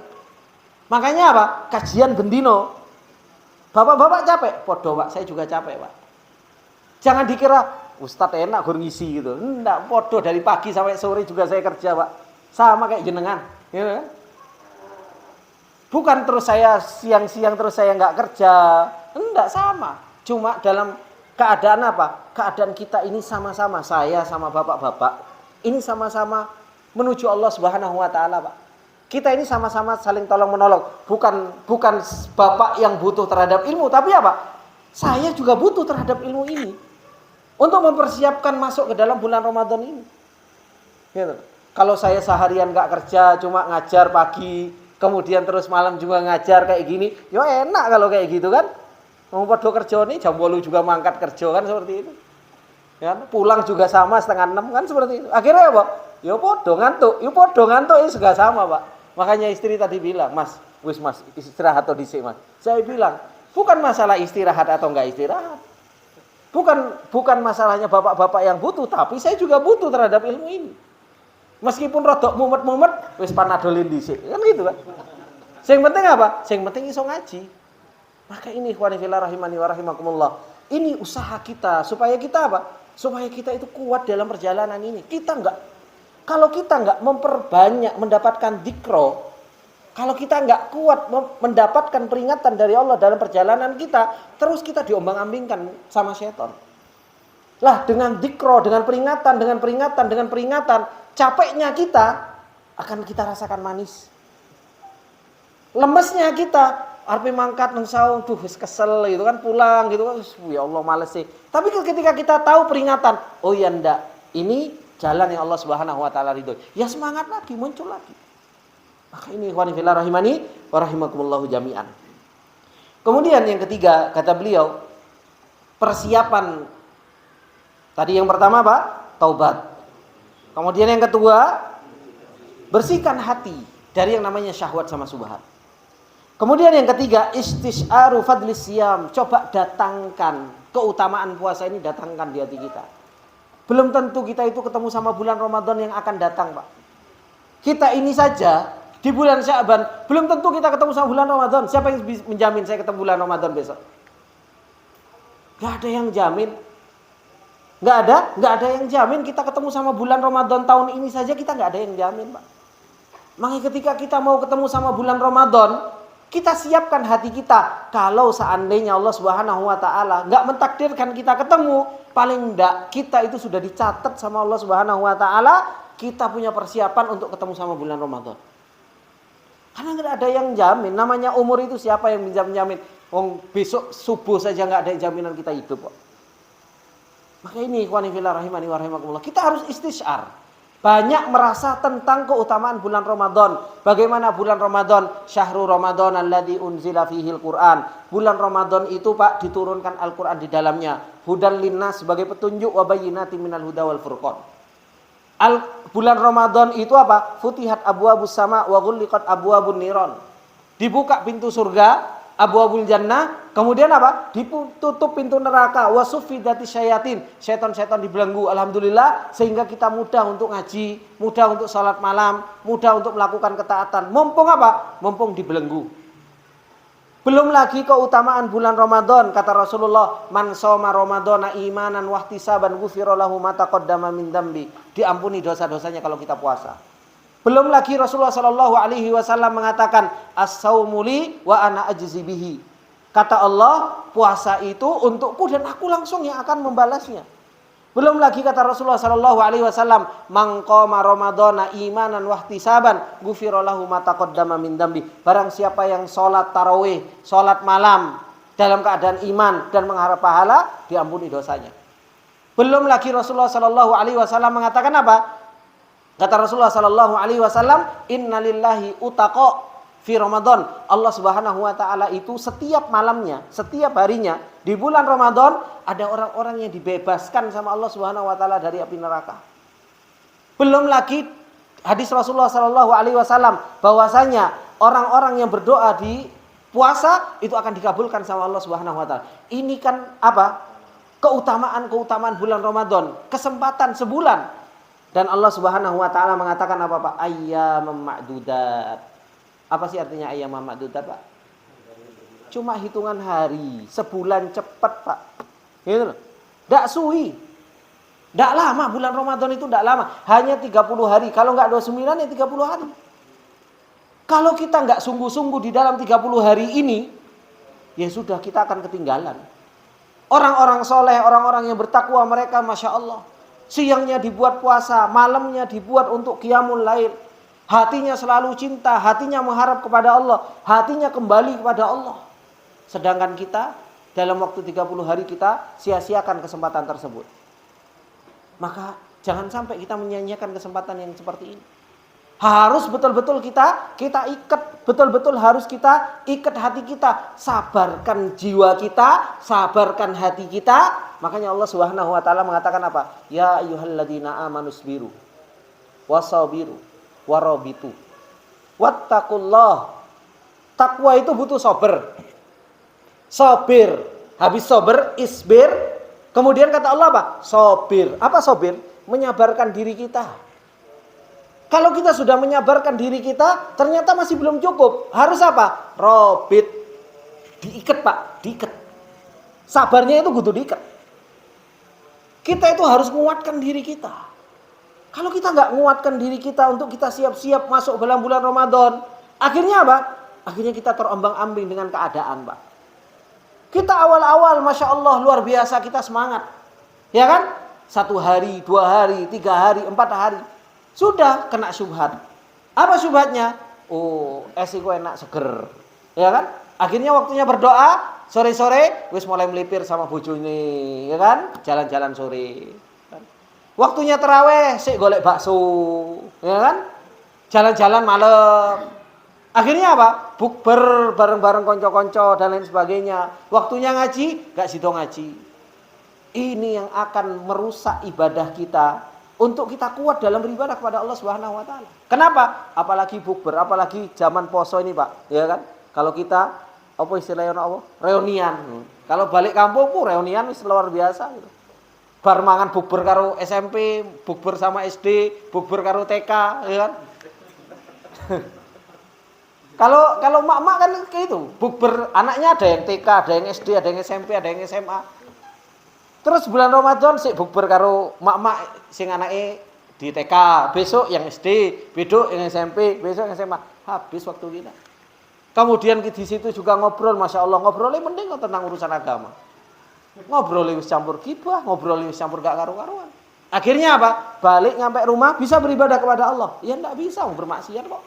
Makanya apa? Kajian bendino. Bapak-bapak capek? Podo Pak, saya juga capek Pak. Jangan dikira Ustadz enak gur ngisi gitu. Enggak, podo dari pagi sampai sore juga saya kerja Pak. Sama kayak jenengan. Gitu kan? Bukan terus saya siang-siang terus saya nggak kerja. Enggak, sama. Cuma dalam keadaan apa? Keadaan kita ini sama-sama, saya sama bapak-bapak, ini sama-sama menuju Allah Subhanahu wa taala, Pak. Kita ini sama-sama saling tolong menolong. Bukan bapak yang butuh terhadap ilmu, tapi apa? Saya juga butuh terhadap ilmu ini. Untuk mempersiapkan masuk ke dalam bulan Ramadan ini. Gitu. Kalau saya seharian nggak kerja, cuma ngajar pagi, kemudian terus malam juga ngajar kayak gini, ya enak kalau kayak gitu kan. Mau podo kerja nih jam 8 juga mangkat kerja kan seperti itu. Ya, pulang juga sama 5:30 kan seperti itu. Akhirnya apa? Ya podo ngantuk, ini juga sama, Pak. Makanya istri tadi bilang, "Mas, wis Mas, istirahat atau dhisik, Mas." Saya bilang, bukan masalah istirahat atau enggak istirahat. Bukan masalahnya bapak-bapak yang butuh, tapi saya juga butuh terhadap ilmu ini. Meskipun rodok mumet-mumet, wis panadolin dhisik. Kan gitu kan. Sing penting apa? Sing penting iso ngaji. Maka ini ikhwani fillah rahimani wa rahimakumullah. Ini usaha kita supaya kita apa? Supaya kita itu kuat dalam perjalanan ini. Kalau kita enggak memperbanyak mendapatkan dzikro, kalau kita enggak kuat mendapatkan peringatan dari Allah dalam perjalanan kita, terus kita diombang-ambingkan sama setan. Lah dengan dzikro, dengan peringatan, capeknya kita akan kita rasakan manis. Lemesnya kita arep mangkat nang saung, wis kesel gitu kan, pulang gitu kan, ya Allah males sih. Tapi ketika kita tahu peringatan, oh ya ndak, ini jalan yang Allah Subhanahu wa taala ridho. Ya semangat lagi, muncul lagi. Maka ini ikhwani fillah rahimani wa rahimakumullah jami'an. Kemudian yang ketiga, kata beliau, persiapan. Tadi yang pertama apa? Taubat. Kemudian yang kedua, bersihkan hati dari yang namanya syahwat sama subhat. Kemudian yang ketiga, istisyaru fadlis siyam. Coba datangkan keutamaan puasa ini, datangkan di hati kita. Belum tentu kita itu ketemu sama bulan Ramadan yang akan datang, Pak. Kita ini saja di bulan Sya'ban, belum tentu kita ketemu sama bulan Ramadan. Siapa yang menjamin saya ketemu bulan Ramadan besok? Gak ada yang jamin. Gak ada yang jamin kita ketemu sama bulan Ramadan tahun ini saja, kita gak ada yang jamin, Pak. Makanya ketika kita mau ketemu sama bulan Ramadan, kita siapkan hati kita. Kalau seandainya Allah Subhanahu wa taala enggak mentakdirkan kita ketemu, paling enggak kita itu sudah dicatat sama Allah Subhanahu wa taala, kita punya persiapan untuk ketemu sama bulan Ramadan. Karena enggak ada yang jamin. Namanya umur itu siapa yang bisa menjamin? Wong besok subuh saja enggak ada jaminan kita hidup, kok. Maka ini ikhwani fillah rahimani wa rahimakumullah, kita harus istisyar. Banyak merasa tentang keutamaan bulan Ramadan. Bagaimana bulan Ramadan? Syahrul Ramadan alladzi unzila fihil Qur'an. Bulan Ramadan itu, Pak, diturunkan Al-Qur'an di dalamnya. Hudan linnas, sebagai petunjuk, wa bayyinatin minal huda wal furqan. Bulan Ramadan itu apa? Futihat abwabus sama wa ghulliqat abwabun niran. Dibuka pintu surga, abwabul jannah, kemudian apa? Ditutup pintu neraka, wa suffidati syayatin. Setan-setan dibelenggu, alhamdulillah, sehingga kita mudah untuk ngaji, mudah untuk salat malam, mudah untuk melakukan ketaatan. Mumpung apa? Mumpung dibelenggu. Belum lagi keutamaan bulan Ramadan, kata Rasulullah, man shoma ramadhana imanan wahtisaban ghufira lahu ma taqaddama min dzambi. Diampuni dosa-dosanya kalau kita puasa. Belum lagi Rasulullah Shallallahu Alaihi Wasallam mengatakan as-saumu li wa ana ajzi bihi. Kata Allah, puasa itu untukku dan aku langsung yang akan membalasnya. Belum lagi kata Rasulullah Shallallahu Alaihi Wasallam, man qama ramadhana imanan wahtisaban ghufira lahu ma taqaddama min dzambi. Barang siapa yang sholat tarawih, sholat malam dalam keadaan iman dan mengharap pahala, diampuni dosanya. Belum lagi Rasulullah sallallahu alaihi wasallam mengatakan apa? Kata Rasulullah sallallahu alaihi wasallam, "Innalillahi utaqa fi Ramadan." Allah Subhanahu wa taala itu setiap malamnya, setiap harinya di bulan Ramadan ada orang-orang yang dibebaskan sama Allah Subhanahu wa taala dari api neraka. Belum lagi hadis Rasulullah sallallahu alaihi wasallam bahwasanya orang-orang yang berdoa di puasa itu akan dikabulkan sama Allah Subhanahu wa taala. Ini kan apa? Keutamaan bulan Ramadan, kesempatan sebulan. Dan Allah Subhanahu wa taala mengatakan apa, Pak? Ayyamam ma'dudat. Apa sih artinya ayyamam ma'dudat, Pak? Cuma hitungan hari, sebulan cepat, Pak. Gitu loh. Enggak suwi. Enggak lama, bulan Ramadan itu enggak lama, hanya 30 hari. Kalau enggak 29 ya 30 hari. Kalau kita enggak sungguh-sungguh di dalam 30 hari ini, ya sudah, kita akan ketinggalan. Orang-orang soleh, orang-orang yang bertakwa, mereka Masya Allah, siangnya dibuat puasa, malamnya dibuat untuk qiyamul lail. Hatinya selalu cinta, hatinya mengharap kepada Allah, hatinya kembali kepada Allah. Sedangkan kita dalam waktu 30 hari kita sia-siakan kesempatan tersebut. Maka jangan sampai kita menyia-nyiakan kesempatan yang seperti ini. Harus betul-betul kita ikat, betul-betul harus kita ikat hati kita, sabarkan jiwa kita, sabarkan hati kita. Makanya Allah Subhanahu wa taala mengatakan apa? Ya ayyuhalladzina amanusbiru wasabiru warabitu wattaqullah. Takwa itu butuh sabar. Sabir, habis sabar isbir. Kemudian kata Allah apa? Sabir. Apa sabir? Menyabarkan diri kita. Kalau kita sudah menyabarkan diri kita, ternyata masih belum cukup. Harus apa? Robit. Diikat, Pak. Diikat. Sabarnya itu kudu diikat. Kita itu harus menguatkan diri kita. Kalau kita nggak menguatkan diri kita untuk kita siap-siap masuk bulan Ramadan, akhirnya apa? Akhirnya kita terombang-ambing dengan keadaan, Pak. Kita awal-awal, Masya Allah, luar biasa, kita semangat. Ya kan? 1 hari, 2 hari, 3 hari, 4 hari. Sudah kena syubhat. Apa syubhatnya? Oh, es itu enak seger. Ya kan? Akhirnya waktunya berdoa, sore-sore wis mulai melipir sama bojone, ya kan? Jalan-jalan sore. Waktunya tarawih, sik golek bakso, ya kan? Jalan-jalan malam. Akhirnya apa? Bukber bareng-bareng konco-konco dan lain sebagainya. Waktunya ngaji, gak sido ngaji. Ini yang akan merusak ibadah kita. Untuk kita kuat dalam beribadah kepada Allah Subhanahu wa taala. Kenapa? Apalagi bukber, apalagi zaman poso ini, Pak. Ya kan? Kalau kita apa istilahnya apa? Reunian. Kalau balik kampung reunian wis luar biasa gitu. Bar mangan bukber karo SMP, bukber sama SD, bukber karo TK, ya kan? Kalau mak-mak kan kayak itu, bukber anaknya ada yang TK, ada yang SD, ada yang SMP, ada yang SMA. Terus bulan Ramadan sik bukber karo mak-mak sing anake di TK, besok yang SD, besok yang SMP, besok yang SMA. Habis waktu kita. Kemudian di situ juga ngobrol, Masya Allah, ngobrolnya mending tentang urusan agama. Ngobrolnya wis campur gibah, ngobrolnya wis campur gak karu-karuan. Akhirnya apa? Balik nyampe rumah bisa beribadah kepada Allah. Ya enggak bisa, bermaksiat kok.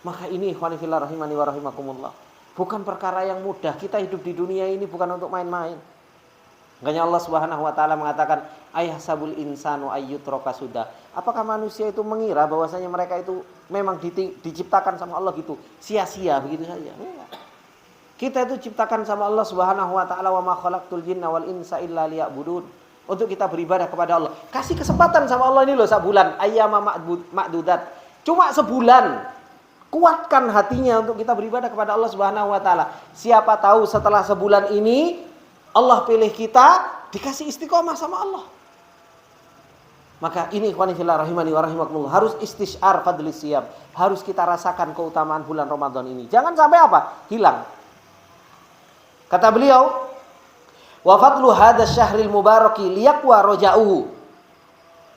Maka ini ikhwani fillah rahimani wa rahimakumullah. Bukan perkara yang mudah. Kita hidup di dunia ini bukan untuk main-main. Makanya Allah Subhanahu wa taala mengatakan, ayahsabul insanu ayyutraka sudah. Apakah manusia itu mengira bahwasanya mereka itu memang diciptakan sama Allah gitu, sia-sia begitu saja? Kita itu ciptakan sama Allah Subhanahu wa taala, wa ma khalaqtul jinna wal insa illa liya'budun. Untuk kita beribadah kepada Allah. Kasih kesempatan sama Allah ini loh sebulan, ayyama ma'dudat. Cuma sebulan. Kuatkan hatinya untuk kita beribadah kepada Allah Subhanahu wa taala. Siapa tahu setelah sebulan ini Allah pilih kita, dikasih istiqomah sama Allah. Maka ini ikhwani fillah rahimani wa rahimakumullah, harus istisyar fadlis siyam. Harus kita rasakan keutamaan bulan Ramadan ini. Jangan sampai apa? Hilang. Kata beliau, wa fadlu hadzal syahril mubaraki liyaqwa raja'uhu.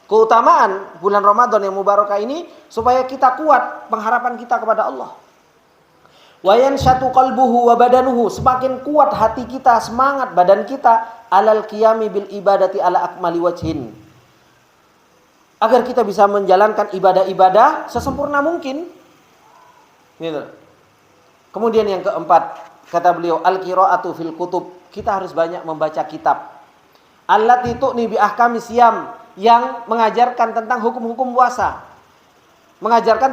Keutamaan bulan Ramadan yang mubarakah ini supaya kita kuat pengharapan kita kepada Allah. Wa yanshatu qalbuhu wa badanuhu, semakin kuat hati kita, semangat badan kita alal qiyami bil ibadati ala akmali wajhin. Agar kita bisa menjalankan ibadah-ibadah sesempurna mungkin. Gitu. Kemudian yang keempat, kata beliau al-qiraatu fil kutub, kita harus banyak membaca kitab. allati tu'ni bi ahkami siyam, yang mengajarkan tentang hukum-hukum puasa. Mengajarkan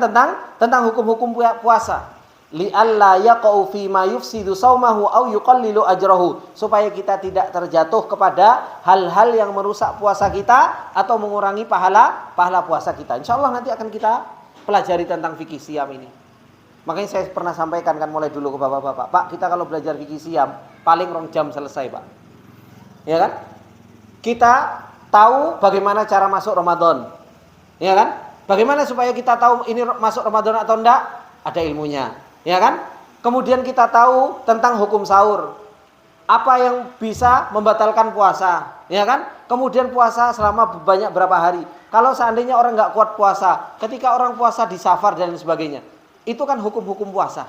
tentang hukum-hukum puasa. Li alla yaqau fi ma yufsidu saumahu au yuqallilu ajrahu, supaya kita tidak terjatuh kepada hal-hal yang merusak puasa kita atau mengurangi pahala puasa kita. Insyaallah nanti akan kita pelajari tentang fikih siam ini. Makanya saya pernah sampaikan kan mulai dulu ke bapak-bapak, Pak, kita kalau belajar fikih siam paling 2 jam selesai, Pak. Ya kan? Kita tahu bagaimana cara masuk Ramadan. Ya kan? Bagaimana supaya kita tahu ini masuk Ramadan atau enggak? Ada ilmunya. Ya kan? Kemudian kita tahu tentang hukum sahur. Apa yang bisa membatalkan puasa, ya kan? Kemudian puasa selama banyak berapa hari. Kalau seandainya orang nggak kuat puasa, ketika orang puasa di safar dan sebagainya, itu kan hukum-hukum puasa.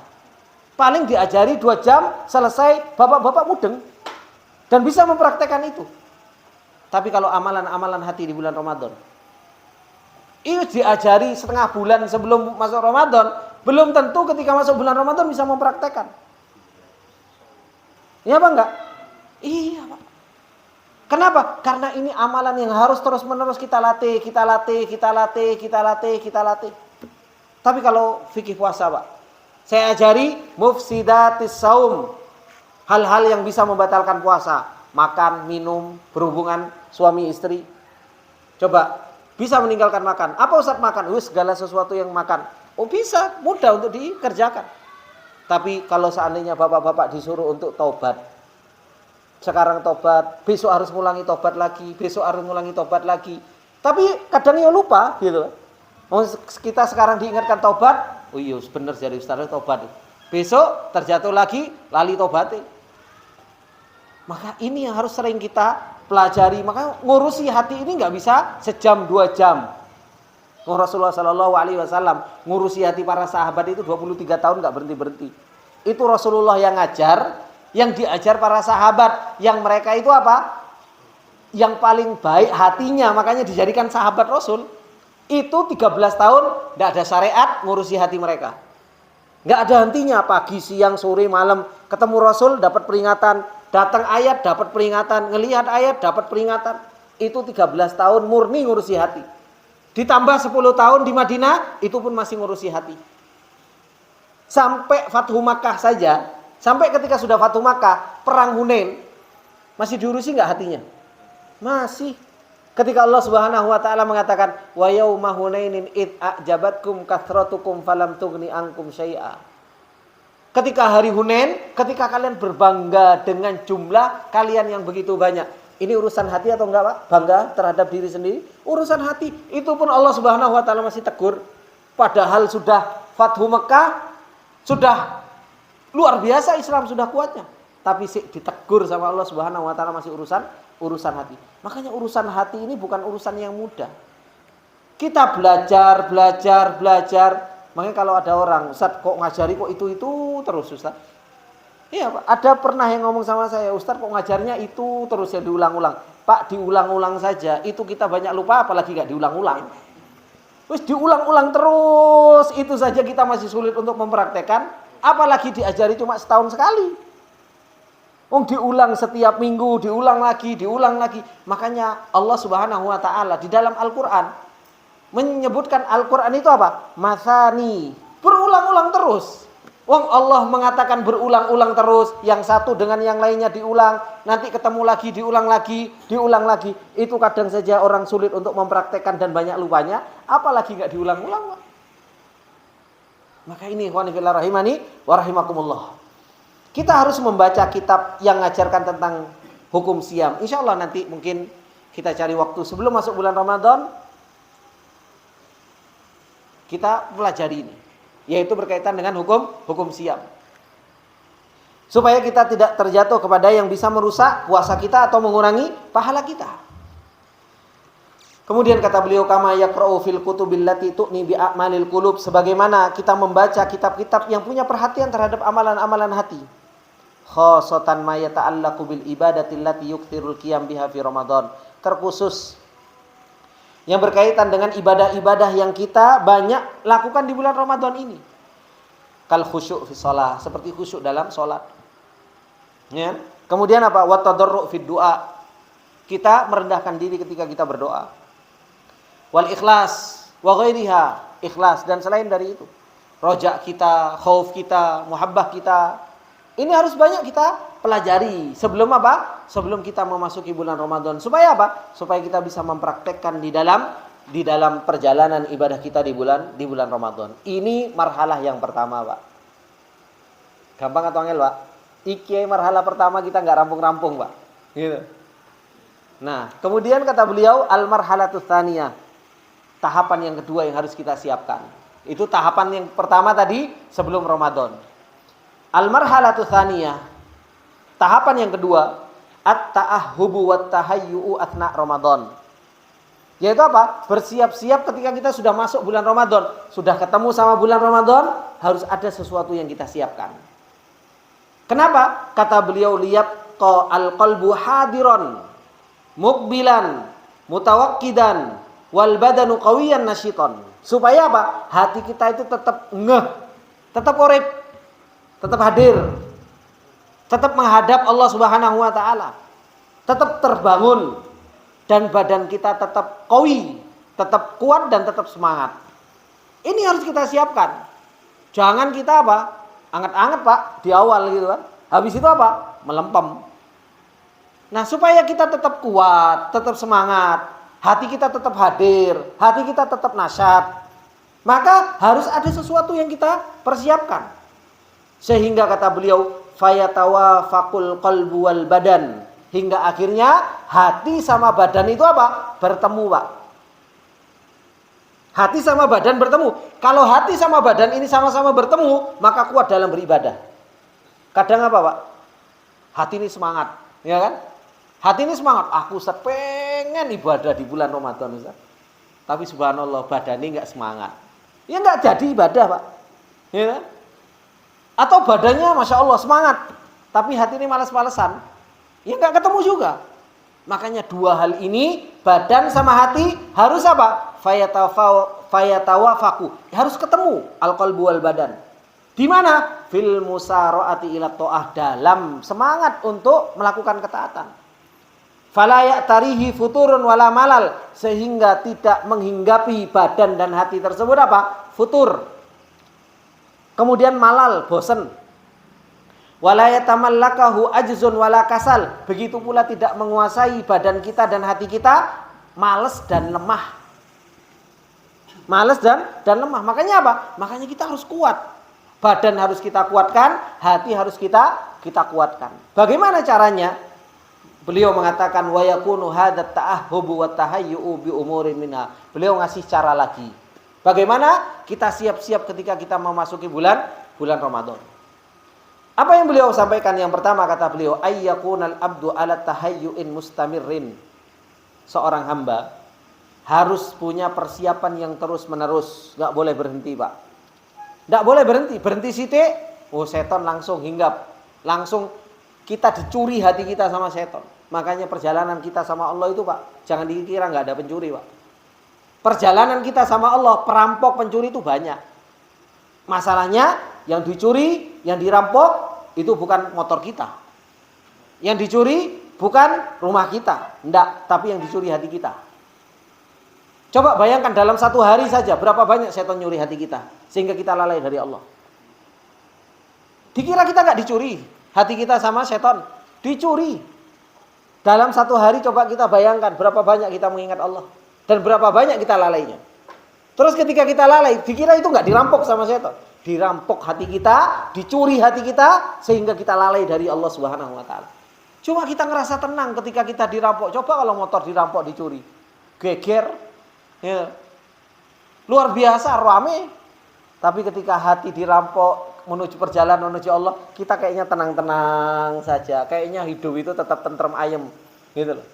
Paling diajari 2 jam, selesai, bapak-bapak mudeng. Dan bisa mempraktekkan itu. Tapi kalau amalan-amalan hati di bulan Ramadan, itu diajari setengah bulan sebelum masuk Ramadan, belum tentu ketika masuk bulan Ramadan bisa mempraktekkan. Iya apa enggak? Iya, Pak. Kenapa? Karena ini amalan yang harus terus-menerus kita latih. Tapi kalau fikih puasa, Pak, saya ajari mufsidatis saum, hal-hal yang bisa membatalkan puasa, makan, minum, berhubungan suami istri. Coba, bisa meninggalkan makan. Apa Ustaz makan? Segala sesuatu yang makan. Oh bisa, mudah untuk dikerjakan. Tapi kalau seandainya bapak-bapak disuruh untuk taubat, sekarang tobat, besok harus ngulangi tobat lagi, tapi kadang ya lupa gitu. Kita sekarang diingatkan tobat, oh iya bener jadi Ustaz tobat. Besok terjatuh lagi, lali tobatnya. Maka ini yang harus sering kita pelajari. Maka ngurusi hati ini nggak bisa sejam 2 jam. Rasulullah Shallallahu Alaihi Wasallam ngurusi hati para sahabat itu 23 tahun nggak berhenti. Itu Rasulullah yang ngajar, yang diajar para sahabat, yang mereka itu apa? Yang paling baik hatinya, makanya dijadikan sahabat Rasul. Itu 13 tahun nggak ada syariat ngurusi hati mereka. Nggak ada hentinya, pagi, siang, sore, malam ketemu Rasul dapat peringatan, datang ayat dapat peringatan, ngelihat ayat dapat peringatan. Itu 13 tahun murni ngurusi hati. Ditambah 10 tahun di Madinah, itu pun masih ngurusi hati. Sampai Fathu Makkah saja, sampai ketika sudah Fathu Makkah, perang Hunain, masih diurusi nggak hatinya? Masih. Ketika Allah Subhanahu wa taala mengatakan, "Wa yauma Hunainin id a'jabatkum kathratukum falam tughni ankum syai'a." Ketika hari Hunain, ketika kalian berbangga dengan jumlah kalian yang begitu banyak. Ini urusan hati atau enggak, Pak? Bangga terhadap diri sendiri? Urusan hati. Itu pun Allah Subhanahu wa taala masih tegur. Padahal sudah Fathu Mekah, sudah luar biasa Islam sudah kuatnya. Tapi ditegur sama Allah Subhanahu wa taala masih urusan hati. Makanya urusan hati ini bukan urusan yang mudah. Kita belajar. Makanya kalau ada orang, Ustaz kok ngajari kok itu terus Ustaz. Iya Pak, ada pernah yang ngomong sama saya, Ustaz kok ngajarnya itu terus ya diulang-ulang. Pak, diulang-ulang saja, itu kita banyak lupa apalagi gak diulang-ulang. Terus diulang-ulang terus, itu saja kita masih sulit untuk mempraktekkan, apalagi diajari cuma setahun sekali. Diulang setiap minggu, diulang lagi. Makanya Allah Subhanahu wa taala di dalam Al-Qur'an menyebutkan Al-Qur'an itu apa? Matsani, berulang-ulang terus. Allah mengatakan berulang-ulang terus, yang satu dengan yang lainnya diulang, nanti ketemu lagi, diulang lagi. Itu kadang saja orang sulit untuk mempraktekkan dan banyak lupanya, apalagi nggak diulang-ulang. Maka ini ikhwani fillah rahimani wa rahimakumullah. Kita harus membaca kitab yang mengajarkan tentang hukum siam. Insya Allah nanti mungkin kita cari waktu sebelum masuk bulan Ramadan, kita pelajari ini. Yaitu berkaitan dengan hukum siam. Supaya kita tidak terjatuh kepada yang bisa merusak puasa kita atau mengurangi pahala kita. Kemudian kata beliau, kama yaqra'u fil kutubil lati tu'ni bi a'malil qulub, sebagaimana kita membaca kitab-kitab yang punya perhatian terhadap amalan-amalan hati. Khosatan ma yata'allaqu bil ibadati allati yukthirul qiyam biha fi Ramadan. Terkhusus yang berkaitan dengan ibadah-ibadah yang kita banyak lakukan di bulan Ramadan ini. Kal khusyuk fi shalah, seperti khusyuk dalam salat. Ya. Kemudian apa? Wa tadarru' fi du'a. kita merendahkan diri ketika kita berdoa. Wal ikhlas wa ghairiha, ikhlas dan selain dari itu. Roja kita, khauf kita, muhabbah kita. Ini harus banyak kita pelajari sebelum apa? Sebelum kita memasuki bulan Ramadan. Supaya apa? Supaya kita bisa mempraktekkan di dalam perjalanan ibadah kita di bulan Ramadan. Ini marhalah yang pertama, Pak. Gampang atau angel, Pak? Iki marhalah pertama kita nggak rampung-rampung, Pak. Gitu. Nah, kemudian kata beliau al-marhalatus tsaniyah. Tahapan yang kedua yang harus kita siapkan. Itu tahapan yang pertama tadi sebelum Ramadan. Al-marhalatus tsaniyah. Tahapan yang kedua, at-ta'ahhubu wat-tahayyu'u atsna Ramadan. Yaitu apa? Bersiap-siap ketika kita sudah masuk bulan Ramadan. Sudah ketemu sama bulan Ramadan, harus ada sesuatu yang kita siapkan. Kenapa? Kata beliau, liyabqa al-qalbu hadiran, muqbilan, mutawakkidan, wal badanu qawiyan nasyitan. Supaya apa? Hati kita itu tetap ngeh, tetap urip, tetap hadir, tetap menghadap Allah Subhanahu wa taala, tetap terbangun, dan badan kita tetap qawi, tetap kuat dan tetap semangat. Ini harus kita siapkan. Jangan kita apa? Anget-anget, Pak, di awal gitu kan. Habis itu apa? Melempem. Nah, supaya kita tetap kuat, tetap semangat, hati kita tetap hadir, hati kita tetap nasyat, maka harus ada sesuatu yang kita persiapkan. Sehingga kata beliau, fayatawafaqul qalbu wal badan. Hingga akhirnya hati sama badan itu apa? Bertemu, Pak. Hati sama badan bertemu. Kalau hati sama badan ini sama-sama bertemu, maka kuat dalam beribadah. Kadang apa, Pak? Hati ini semangat, ya kan? Hati ini semangat. Aku pengen ibadah di bulan Ramadan, Ustaz. Tapi subhanallah, badan ini enggak semangat. Ya enggak jadi ibadah, Pak. Ya kan? Atau badannya Masya Allah semangat, tapi hati ini malas-malesan. Ya enggak ketemu juga. Makanya dua hal ini, badan sama hati harus apa? Fayatawafaku, harus ketemu al-qalbu wal badan. Di mana? Fil musara'ati ila ta'ah, dalam semangat untuk melakukan ketaatan. Fala ya'tarihi futurun wala malal, sehingga tidak menghinggapi badan dan hati tersebut apa? Futur. Kemudian malal, bosan. Wala yatamallakahu ajzun wala kasal, begitu pula tidak menguasai badan kita dan hati kita malas dan lemah. Malas dan lemah. Makanya apa? Makanya kita harus kuat. Badan harus kita kuatkan, hati harus kita kuatkan. Bagaimana caranya? Beliau mengatakan wa yakunu hadat ta'ahhubu wa tahayyu'u bi umurin minha. Beliau ngasih cara lagi. Bagaimana kita siap-siap ketika kita memasuki bulan Ramadan. Apa yang beliau sampaikan? Yang pertama kata beliau, ayyakunal abdu ala tahayyu'in mustamirrin. Seorang hamba harus punya persiapan yang terus-menerus, enggak boleh berhenti, Pak. Enggak boleh berhenti. Berhenti sitik, oh setan langsung hinggap. Langsung kita dicuri hati kita sama setan. Makanya perjalanan kita sama Allah itu, Pak, jangan dikira enggak ada pencuri, Pak. Perjalanan kita sama Allah, perampok pencuri itu banyak. Masalahnya yang dicuri, yang dirampok itu bukan motor kita. Yang dicuri bukan rumah kita, enggak, tapi yang dicuri hati kita. Coba bayangkan dalam satu hari saja berapa banyak setan nyuri hati kita sehingga kita lalai dari Allah. Dikira kita enggak dicuri, hati kita sama setan dicuri. Dalam satu hari coba kita bayangkan berapa banyak kita mengingat Allah dan berapa banyak kita lalainya. Terus ketika kita lalai, dikira itu enggak dirampok sama setan. Dirampok hati kita, dicuri hati kita sehingga kita lalai dari Allah Subhanahu wa taala. Cuma kita ngerasa tenang ketika kita dirampok. Coba kalau motor dirampok, dicuri. Geger. Ya. Luar biasa rame. Tapi ketika hati dirampok menuju perjalanan menuju Allah, kita kayaknya tenang-tenang saja. Kayaknya hidup itu tetap tentrem ayem, gitu loh.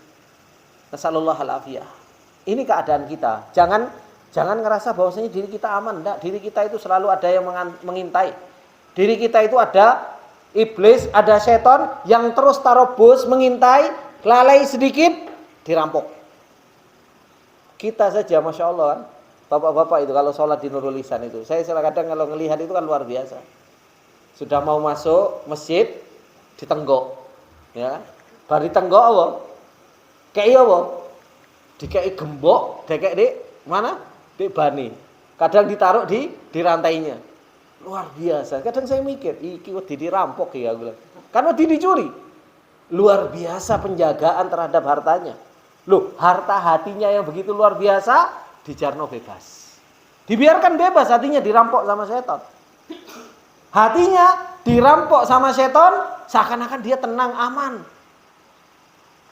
Nasallallahu alafiyah. Ini keadaan kita. Jangan ngerasa bahwasanya diri kita aman. Enggak, diri kita itu selalu ada yang mengintai. Diri kita itu ada iblis, ada setan yang terus tarobos mengintai, lalai sedikit dirampok. Kita saja Masya Allah kan, bapak-bapak itu kalau sholat di Nurul Ihsan itu, saya kadang kalau ngelihat itu kan luar biasa. Sudah mau masuk masjid, ditenggok, ya kan? Baru ditenggok Allah, Kei apa? Dikei gembok, dikei di mana? Di bani. Kadang ditaruh di rantainya. Luar biasa. Kadang saya mikir, iki wedi dirampok ya aku bilang. Karena dicuri. Luar biasa penjagaan terhadap hartanya. Loh, harta hatinya yang begitu luar biasa dijarno bebas. Dibiarkan bebas, hatinya dirampok sama setan. Hatinya dirampok sama setan, seakan-akan dia tenang, aman.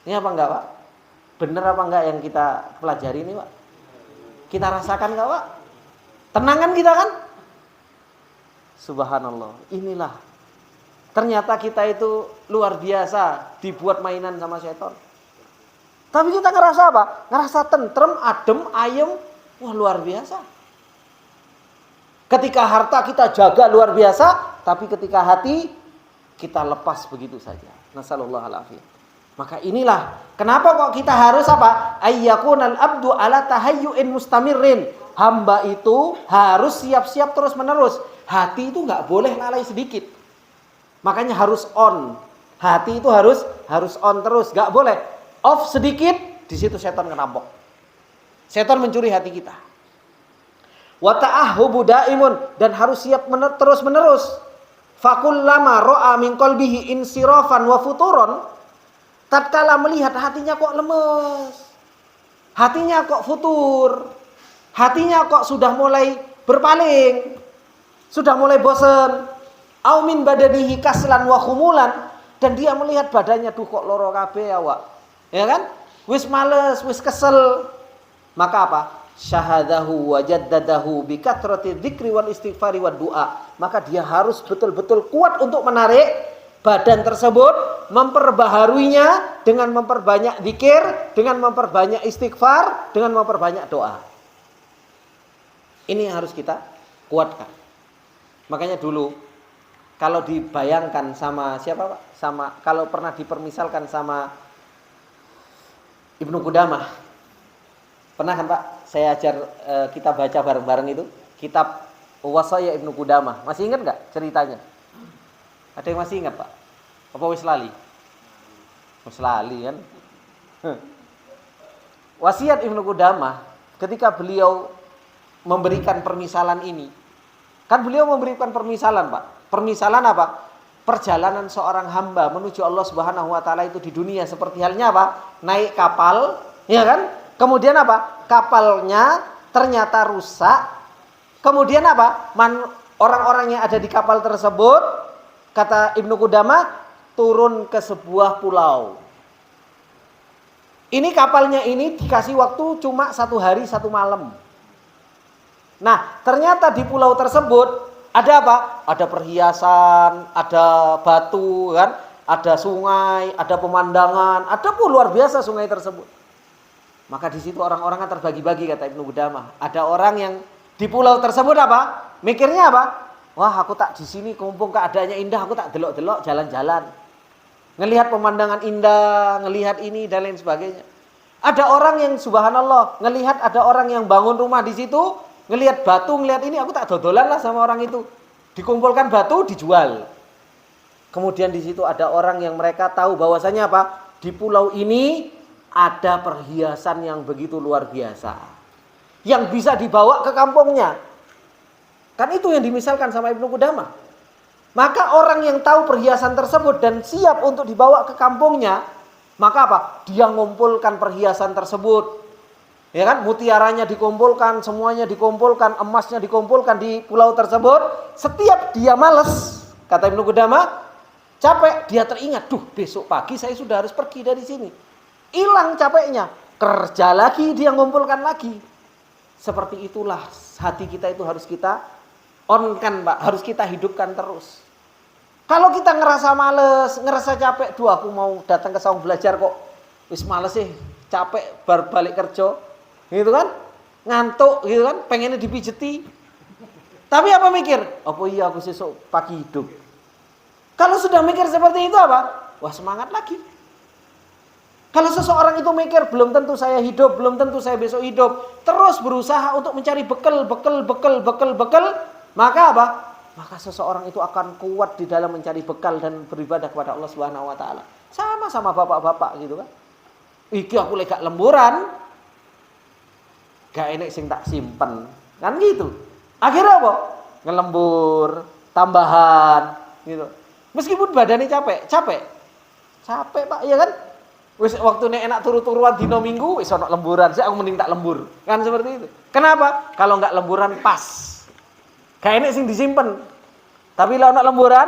Ini apa enggak, Pak? Bener apa enggak yang kita pelajari ini, Pak? Kita rasakan enggak, Pak? Tenang kan kita kan? Subhanallah. Inilah. Ternyata kita itu luar biasa dibuat mainan sama setan. Tapi kita ngerasa apa? Ngerasa tentrem, adem, ayem. Wah, luar biasa. Ketika harta kita jaga luar biasa, tapi ketika hati kita lepas begitu saja. Nasallallahu alaihi. Maka inilah kenapa kok kita harus apa? Ayyakunal abdu ala tahayyu'in mustamirrin. Hamba itu harus siap-siap terus-menerus. Hati itu nggak boleh lalai sedikit. Makanya harus on. Hati itu harus on terus, nggak boleh off sedikit. Di situ setan ngerampok. Setan mencuri hati kita. Wa ta'ahhubu daimun, dan harus siap terus-menerus. Fakullama ra'a min qalbihi insirafan wa futuron, tatkala melihat hatinya kok lemes, hatinya kok futur, hatinya kok sudah mulai berpaling, sudah mulai bosan, au min badanihi kaslan wa khumulan, dan dia melihat badannya duh kok loro kabeh awak, ya kan? Wis males, wis kesel. Maka apa? Syahadahu wa jaddadahu bi kathrati dzikri wal istighfari wad du'a. Maka dia harus betul-betul kuat untuk menarik badan tersebut, memperbaharuinya dengan memperbanyak zikir, dengan memperbanyak istighfar, dengan memperbanyak doa. Ini yang harus kita kuatkan. Makanya dulu kalau dibayangkan sama siapa, Pak? Sama kalau pernah dipermisalkan sama Ibnu Qudamah. Pernah kan, Pak? Saya ajar kita baca bareng-bareng itu kitab Wasaya Ibnu Qudamah. Masih ingat nggak ceritanya? Ada yang masih ingat, Pak? Apa wis lali? Wis lali kan? Wasiat Ibnu Qudamah ketika beliau memberikan permisalan ini. Kan beliau memberikan permisalan, Pak. Permisalan apa? Perjalanan seorang hamba menuju Allah Subhanahu wa taala itu di dunia seperti halnya apa? Naik kapal, ya kan? Kemudian apa? Kapalnya ternyata rusak. Kemudian apa? Orang-orang yang ada di kapal tersebut, kata Ibnu Qudamah, turun ke sebuah pulau. Ini kapalnya ini dikasih waktu cuma 1 hari 1 malam. Nah, ternyata di pulau tersebut ada apa? Ada perhiasan, ada batu, kan? Ada sungai, ada pemandangan, ada pun luar biasa sungai tersebut. Maka di situ orang-orang kan terbagi-bagi, kata Ibnu Qudamah. Ada orang yang di pulau tersebut apa? Mikirnya apa? Wah, aku tak di sini kumpul keadaannya indah, aku tak delok-delok jalan-jalan. Ngelihat pemandangan indah, ngelihat ini dan lain sebagainya. Ada orang yang subhanallah, ngelihat ada orang yang bangun rumah di situ, ngelihat batu, ngelihat ini, aku tak dodolan lah sama orang itu. Dikumpulkan batu, dijual. Kemudian di situ ada orang yang mereka tahu bahwasanya apa? Di pulau ini ada perhiasan yang begitu luar biasa yang bisa dibawa ke kampungnya. Kan itu yang dimisalkan sama Ibnu Qudamah. Maka orang yang tahu perhiasan tersebut dan siap untuk dibawa ke kampungnya, maka apa? Dia ngumpulkan perhiasan tersebut. Ya kan? Mutiaranya dikumpulkan, semuanya dikumpulkan, emasnya dikumpulkan di pulau tersebut. Setiap dia males, kata Ibnu Qudamah, capek, dia teringat, duh besok pagi saya sudah harus pergi dari sini. Hilang capeknya, kerja lagi, dia ngumpulkan lagi. Seperti itulah hati kita itu harus kita on-kan, Pak, harus kita hidupkan terus. Kalau kita ngerasa males, ngerasa capek, duh aku mau datang ke saung belajar kok wis males sih, capek baru balik kerja, gitu kan, ngantuk, gitu kan, pengennya dipijeti. Tapi apa mikir? Apa iya aku besok pagi hidup? Kalau sudah mikir seperti itu apa? Wah, semangat lagi. Kalau seseorang itu mikir, belum tentu saya hidup, belum tentu saya besok hidup, terus berusaha untuk mencari bekal, maka apa? Maka seseorang itu akan kuat di dalam mencari bekal dan beribadah kepada Allah Subhanahu wa taala. Sama-sama bapak-bapak gitu kan. Iki aku lek gak lemburan, gak enek sing tak simpen. Kan gitu. Akhirnya apa? Ngelembur, tambahan gitu. Meskipun badannya capek Pak, iya kan? Wis waktu nek enak turu-turuan dino minggu wis ono lemburan, saya aku mending tak lembur. Kan seperti itu. Kenapa? Kalau enggak lemburan pas. Gak enek sing disimpen. Tapi kalau ono lemburan,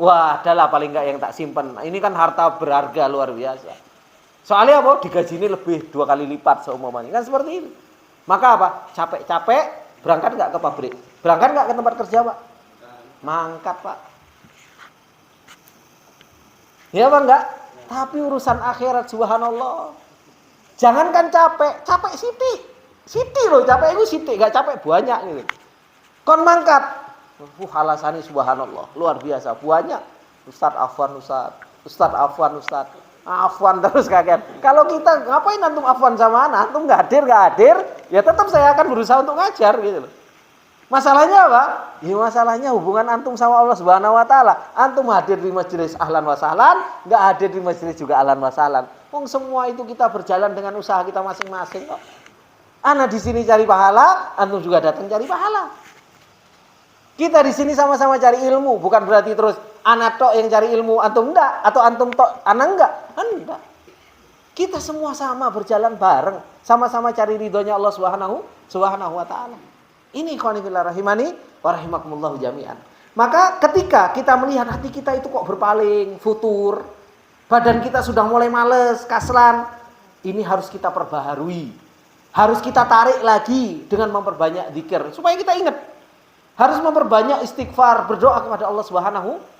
wah, adalah paling enggak yang tak simpen. Ini kan harta berharga luar biasa. Soalnya apa? Digaji ini lebih 2 kali lipat seumpamanya. Kan seperti itu. Maka apa? Capek-capek berangkat enggak ke pabrik? Berangkat enggak ke tempat kerja, Pak? Mangkat, Pak. Ya apa enggak? Tapi urusan akhirat subhanallah. Jangankan capek siti loh, capek itu siti, enggak capek banyak gitu. Kon mangkat. Alasannya subhanallah, luar biasa, banyak. Ustaz afwan Ustaz. Afwan terus kaget. Kalau kita ngapain antum afwan sama anak? Antum enggak hadir, ya tetap saya akan berusaha untuk ngajar gitu loh. Masalahnya apa? Ya masalahnya hubungan antum sama Allah Subhanahu wa taala. Antum hadir di majelis ahlan wa sahlan, enggak hadir di majelis juga ahlan wa sahlan. Wong semua itu kita berjalan dengan usaha kita masing-masing kok. Ana di sini cari pahala, antum juga datang cari pahala. Kita di sini sama-sama cari ilmu, bukan berarti terus ana tok yang cari ilmu, antum enggak, atau antum tok ana enggak. Enggak. Kita semua sama berjalan bareng, sama-sama cari ridhonya Allah Subhanahu wa taala. Ini ikhwani fillah rahimani wa rahimakumullah jami'an. Maka ketika kita melihat hati kita itu kok berpaling, futur, badan kita sudah mulai males, kaslan, ini harus kita perbaharui. Harus kita tarik lagi dengan memperbanyak zikir supaya kita ingat. Harus memperbanyak istighfar, berdoa kepada Allah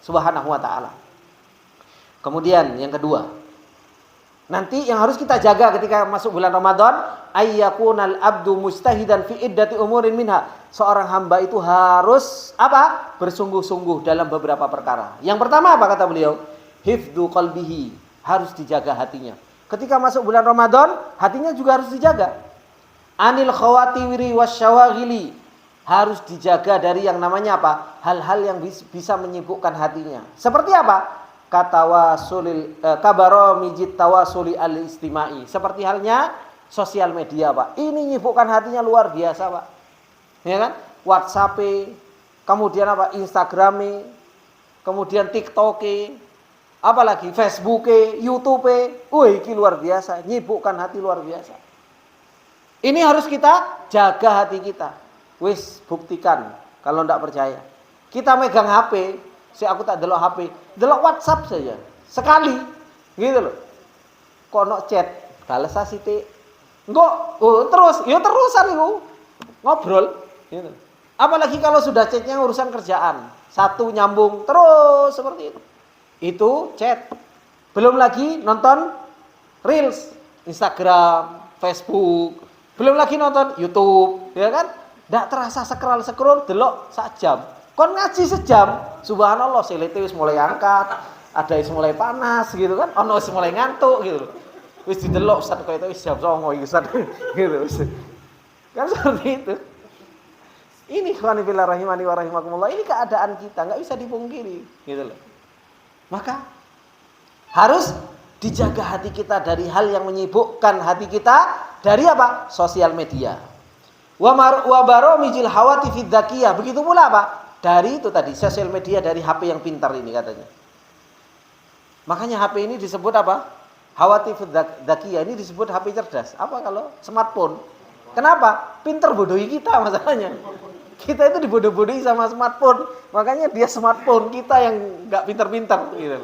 Subhanahu wa taala. Kemudian yang kedua, nanti yang harus kita jaga ketika masuk bulan Ramadan, ayyakunal abdu mustahidan fi iddati umurin minha. Seorang hamba itu harus apa? Bersungguh-sungguh dalam beberapa perkara. Yang pertama apa kata beliau? Hifdzu qalbihi, harus dijaga hatinya. Ketika masuk bulan Ramadan, hatinya juga harus dijaga. Anil khawatiwiri wasyawaghili, harus dijaga dari yang namanya apa? Hal-hal yang bisa menyibukkan hatinya. Seperti apa? Kabaromijit tawasuli al-istimai. Seperti halnya sosial media, Pak. Ini nyibukkan hatinya luar biasa, Pak. Ya kan? WhatsApp, kemudian apa? Instagram, kemudian TikTok, apalagi Facebook, YouTube. Ini luar biasa, nyibukkan hati luar biasa. Ini harus kita jaga hati kita. Wis buktikan kalau enggak percaya. Kita megang HP, aku tak delok HP, delok WhatsApp saja sekali, gitu loh. Kono chat, balas sithik. Engko terusan itu ngobrol, gitu. Apalagi kalau sudah chatnya urusan kerjaan, satu nyambung terus seperti itu. Itu chat. Belum lagi nonton Reels, Instagram, Facebook, belum lagi nonton YouTube, ya kan? Ndak terasa scroll delok sak jam. Kon ngaji sejam, subhanallah selete wis mulai angkat, ada wis mulai panas gitu kan, ono wis mulai ngantuk gitu. Wis didelok Ustaz koyo itu wis jam 09.00 iki Ustaz gitu. Kan seperti itu. Ini ikhwani fillah rahimani wa rahimakumullah, ini keadaan kita enggak bisa dipungkiri gitu loh. Maka harus dijaga hati kita dari hal yang menyibukkan hati kita dari apa? Sosial media. Wa baromijil hawati fid dzakiyah. Begitu pula apa? Dari itu tadi, sosial media, dari HP yang pintar ini katanya. Makanya HP ini disebut apa? Hawatif dzakiyah, ini disebut HP cerdas. Apa kalau smartphone? Kenapa? Pintar bodohi kita masalahnya. Kita itu dibodoh-bodohi sama smartphone. Makanya dia smartphone, kita yang enggak pintar-pintar gitu.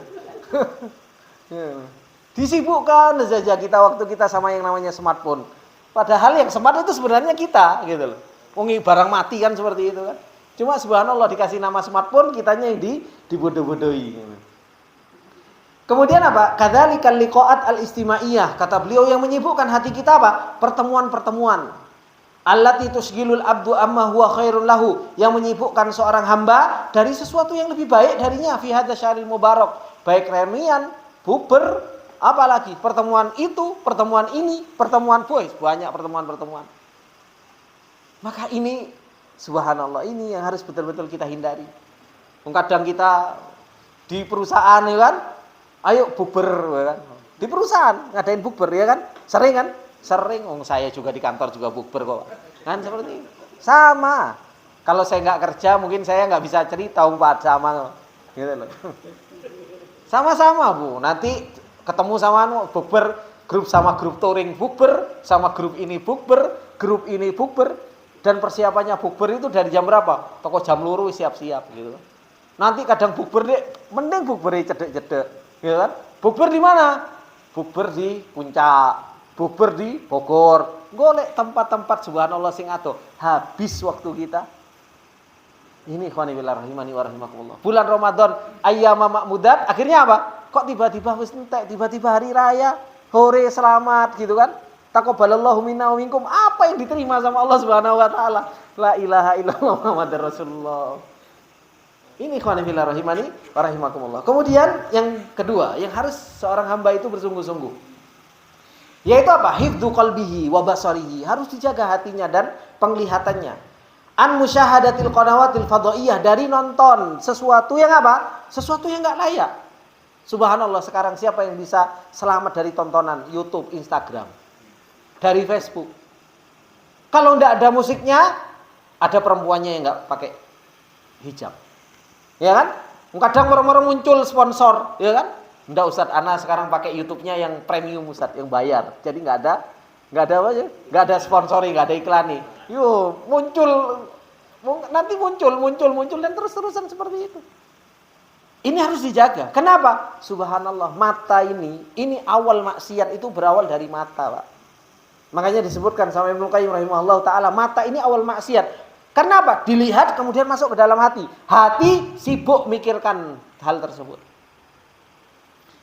Disibukkan saja kita waktu kita sama yang namanya smartphone. Padahal yang smart itu sebenarnya kita gitu loh. Wong barang mati kan seperti itu kan. Cuma subhanallah dikasih nama smartphone, kitanya yang dibodoh-bodohi. Kemudian apa? Kadzalikal liqaat al-istimaiyah. Kata beliau yang menyibukkan hati kita apa? Pertemuan-pertemuan. Allati tusghilul abdu amma huwa khairun lahu. Yang menyibukkan seorang hamba dari sesuatu yang lebih baik darinya fi hadzal syahril mubarak. Baik remian, buber, apalagi pertemuan itu, pertemuan ini, pertemuan banyak pertemuan-pertemuan. Maka ini subhanallah, ini yang harus betul-betul kita hindari. Kadang kita di perusahaan ya kan, ayo buber ya kan. Di perusahaan ngadain bukber ya kan? Sering kan? Sering. Saya juga di kantor juga bukber kok. Kan seperti itu. Sama. Kalau saya nggak kerja mungkin saya nggak bisa cerita Pak sama gitu loh. Sama-sama Bu. Nanti ketemu sama bukber, grup sama grup touring bukber, sama grup ini bukber, grup ini bukber, dan persiapannya bukber itu dari jam berapa? Toko jam luru siap-siap gitu. Nanti kadang bukber deh, mending bukber cedek-cedek, gitu kan? Bukber di mana? Bukber di Puncak, bukber di Bogor. Golek tempat-tempat subhanallah sing ado. Habis waktu kita. Ini ikhwani billah rahimani wa rahimakumullah. Bulan Ramadan ayyama ma'mudat, akhirnya apa? Kok tiba-tiba wis entek, tiba-tiba hari raya, hore selamat gitu kan? Taqabbalallahu minna wa minkum. Apa yang diterima sama Allah Subhanahu wa taala? La ilaha illallah Muhammadur Rasulullah. Ini ikhwani billah rahimani wa rahimakumullah. Kemudian yang kedua, yang harus seorang hamba itu bersungguh-sungguh. Yaitu apa? Hifdzu qalbihi wa basarihi. Harus dijaga hatinya dan penglihatannya. An musyahadatil qanawatil fadhaiyah, dari nonton sesuatu yang apa? Sesuatu yang enggak layak. Subhanallah, sekarang siapa yang bisa selamat dari tontonan YouTube, Instagram, dari Facebook? Kalau enggak ada musiknya, ada perempuannya yang enggak pakai hijab. Ya kan? Kadang merem-merem muncul sponsor, ya kan? Enggak Ustaz, ana sekarang pakai YouTube-nya yang premium Ustaz, yang bayar. Jadi enggak ada apa aja? Enggak ada sponsori, enggak ada iklan nih. Yo, nanti muncul dan terus-terusan seperti itu. Ini harus dijaga. Kenapa? Subhanallah, mata ini awal maksiat itu berawal dari mata, Pak. Makanya disebutkan sama Ibnu Qayyim rahimahullah taala, mata ini awal maksiat. Kenapa? Dilihat kemudian masuk ke dalam hati. Hati sibuk mikirkan hal tersebut.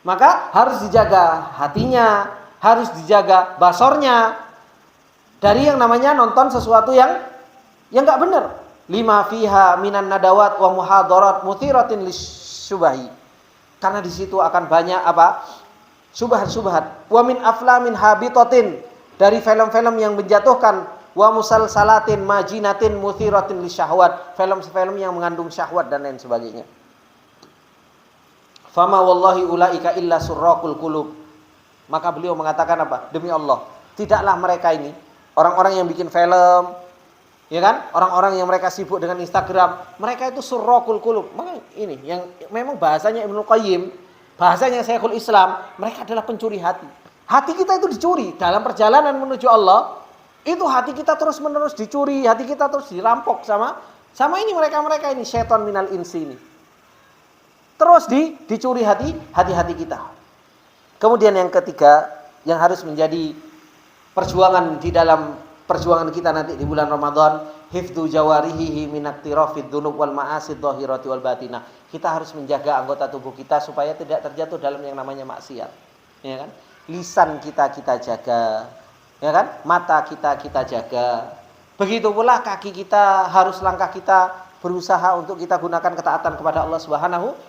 Maka harus dijaga hatinya, harus dijaga basornya dari yang namanya nonton sesuatu yang enggak benar. Lima fiha minan nadawat wa muhadarat muthiratin lisyubahi. Karena di situ akan banyak apa? Subhat-subhat. Wa min aflamin habitatin, dari film-film yang menjatuhkan, wa musalsalatin majinatin muthiratin lisyahwat, film-film yang mengandung syahwat dan lain sebagainya. Fama wallahi ulaika illa surraqul qulub. Maka beliau mengatakan apa? Demi Allah, tidaklah mereka ini orang-orang yang bikin film, ya kan? Orang-orang yang mereka sibuk dengan Instagram, mereka itu surraqul qulub. Maka ini yang memang bahasanya Ibnu Qayyim, bahasanya Syekhul Islam, mereka adalah pencuri hati. Hati kita itu dicuri dalam perjalanan menuju Allah. Itu hati kita terus-menerus dicuri, hati kita terus dirampok sama ini mereka ini syaitan minal insi ini. Terus dicuri hati kita. Kemudian yang ketiga yang harus menjadi perjuangan di dalam perjuangan kita nanti di bulan Ramadan, hifdzu jawarihi min iktirafid dzunub wal ma'asid dhahirati wal batinah. Kita harus menjaga anggota tubuh kita supaya tidak terjatuh dalam yang namanya maksiat. Ya kan? Lisan kita jaga. Ya kan? Mata kita jaga. Begitu pula kaki kita, harus langkah kita berusaha untuk kita gunakan ketaatan kepada Allah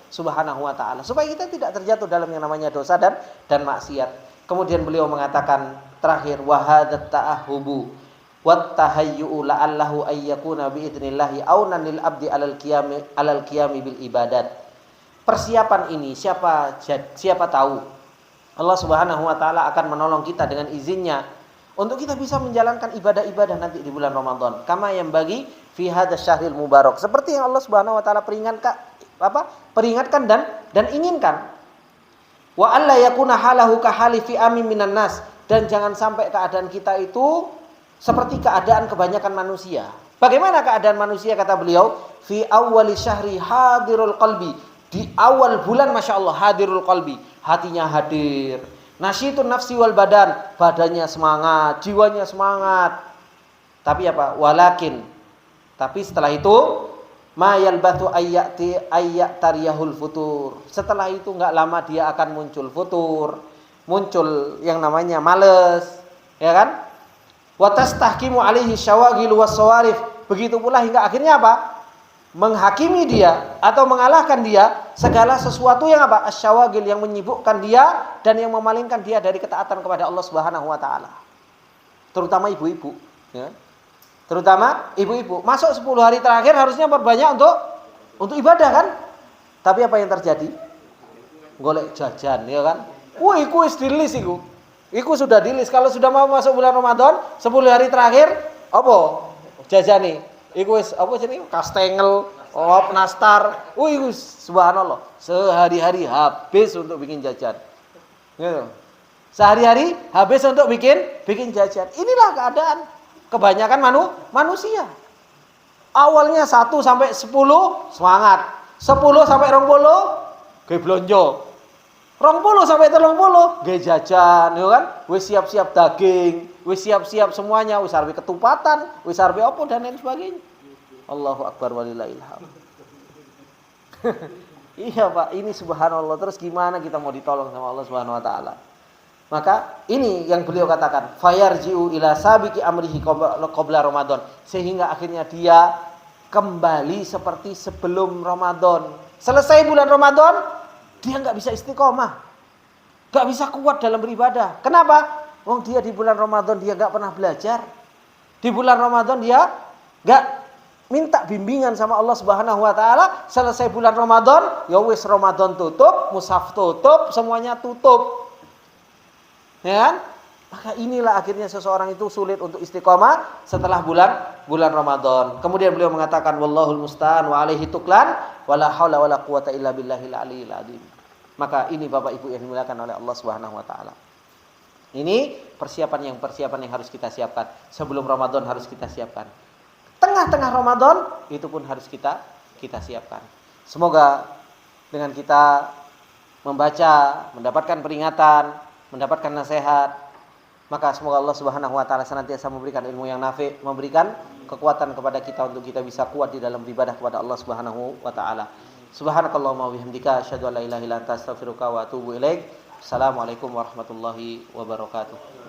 Subhanahu wa taala supaya kita tidak terjatuh dalam yang namanya dosa dan maksiat. Kemudian beliau mengatakan terakhir, wa hadat ta'ahubu wat tahayyu'u la'allahu ayyakuna bi idznillah aunan lil abdi alal qiyami bil ibadat. Persiapan ini siapa tahu Allah Subhanahu wa taala akan menolong kita dengan izinnya untuk kita bisa menjalankan ibadah-ibadah nanti di bulan Ramadan. Kama yang bagi fi hadzal syahril mubarak. Seperti yang Allah Subhanahu wa taala peringatkan dan inginkan. Wa alla yakuna halahu ka hali fi amin minan nas, dan jangan sampai keadaan kita itu seperti keadaan kebanyakan manusia. Bagaimana keadaan manusia kata beliau? Fi awwali syahri hadirul qalbi. Di awal bulan Masya Allah hadirul qalbi, hatinya hadir. Nasyitun nafsi wal badan, badannya semangat, jiwanya semangat. Tapi apa? Walakin, tapi setelah itu mayal batu ayyak tariyahul futur. Setelah itu enggak lama dia akan muncul futur, muncul yang namanya males, ya kan? Wa tastahkimu alaihi syawagil was-sawarif. Begitu pula hingga akhirnya apa? Menghakimi dia atau mengalahkan dia segala sesuatu yang apa? Asyawagil, yang menyibukkan dia dan yang memalingkan dia dari ketaatan kepada Allah Subhanahu wa taala. Terutama ibu-ibu, ya. Terutama ibu-ibu. Masuk 10 hari terakhir harusnya berbanyak untuk ibadah kan? Tapi apa yang terjadi? Golek jajan, ya kan? Iku wis di-list iku. Iku sudah di-list. Kalau sudah mau masuk bulan Ramadan, 10 hari terakhir apa? Jajane. Iku wis apa jenenge? Kastengel, nastar. Iku subhanallah. Sehari-hari habis untuk bikin jajan. Gitu. Sehari-hari habis untuk bikin jajan. Inilah keadaan kebanyakan manusia. Awalnya 1 sampai 10 semangat. 10 sampai 20 ge blonjo. 20 sampai 30 ge jajan, ya kan? Wis siap-siap daging, wis siap-siap semuanya, wis arep ketupatan, wis arep apa dan lain sebagainya. Allahu akbar walillahil hamd. Iya, Pak, ini subhanallah. Terus gimana kita mau ditolong sama Allah Subhanahu wa taala? Maka ini yang beliau katakan, fayarji'u ila sabiqi amrihi qabla Ramadan, sehingga akhirnya dia kembali seperti sebelum Ramadan. Selesai bulan Ramadan, dia nggak bisa istiqomah, nggak bisa kuat dalam beribadah. Kenapa? Dia di bulan Ramadan dia nggak pernah belajar. Di bulan Ramadan dia nggak minta bimbingan sama Allah Subhanahu Wa Taala. Selesai bulan Ramadan, ya wis Ramadan tutup, mushaf tutup, semuanya tutup. Ya kan? Maka inilah akhirnya seseorang itu sulit untuk istiqomah setelah bulan Ramadan. Kemudian beliau mengatakan wallahul musta'an wa alaihi tuklan wala haula wala quwata illa billahil aliyil azim. Maka ini Bapak Ibu yang dimuliakan oleh Allah Subhanahu wa taala. Ini persiapan yang harus kita siapkan. Sebelum Ramadan harus kita siapkan. Tengah-tengah Ramadan itu pun harus kita siapkan. Semoga dengan kita membaca, mendapatkan peringatan, mendapatkan nasihat, maka semoga Allah Subhanahu wa taala senantiasa memberikan ilmu yang nafi', memberikan kekuatan kepada kita untuk kita bisa kuat di dalam beribadah kepada Allah Subhanahu wa taala. Subhanakallahumma wa bihamdika asyhadu an la ilaha illa anta astaghfiruka wa atubu ilaik. Assalamualaikum warahmatullahi wabarakatuh.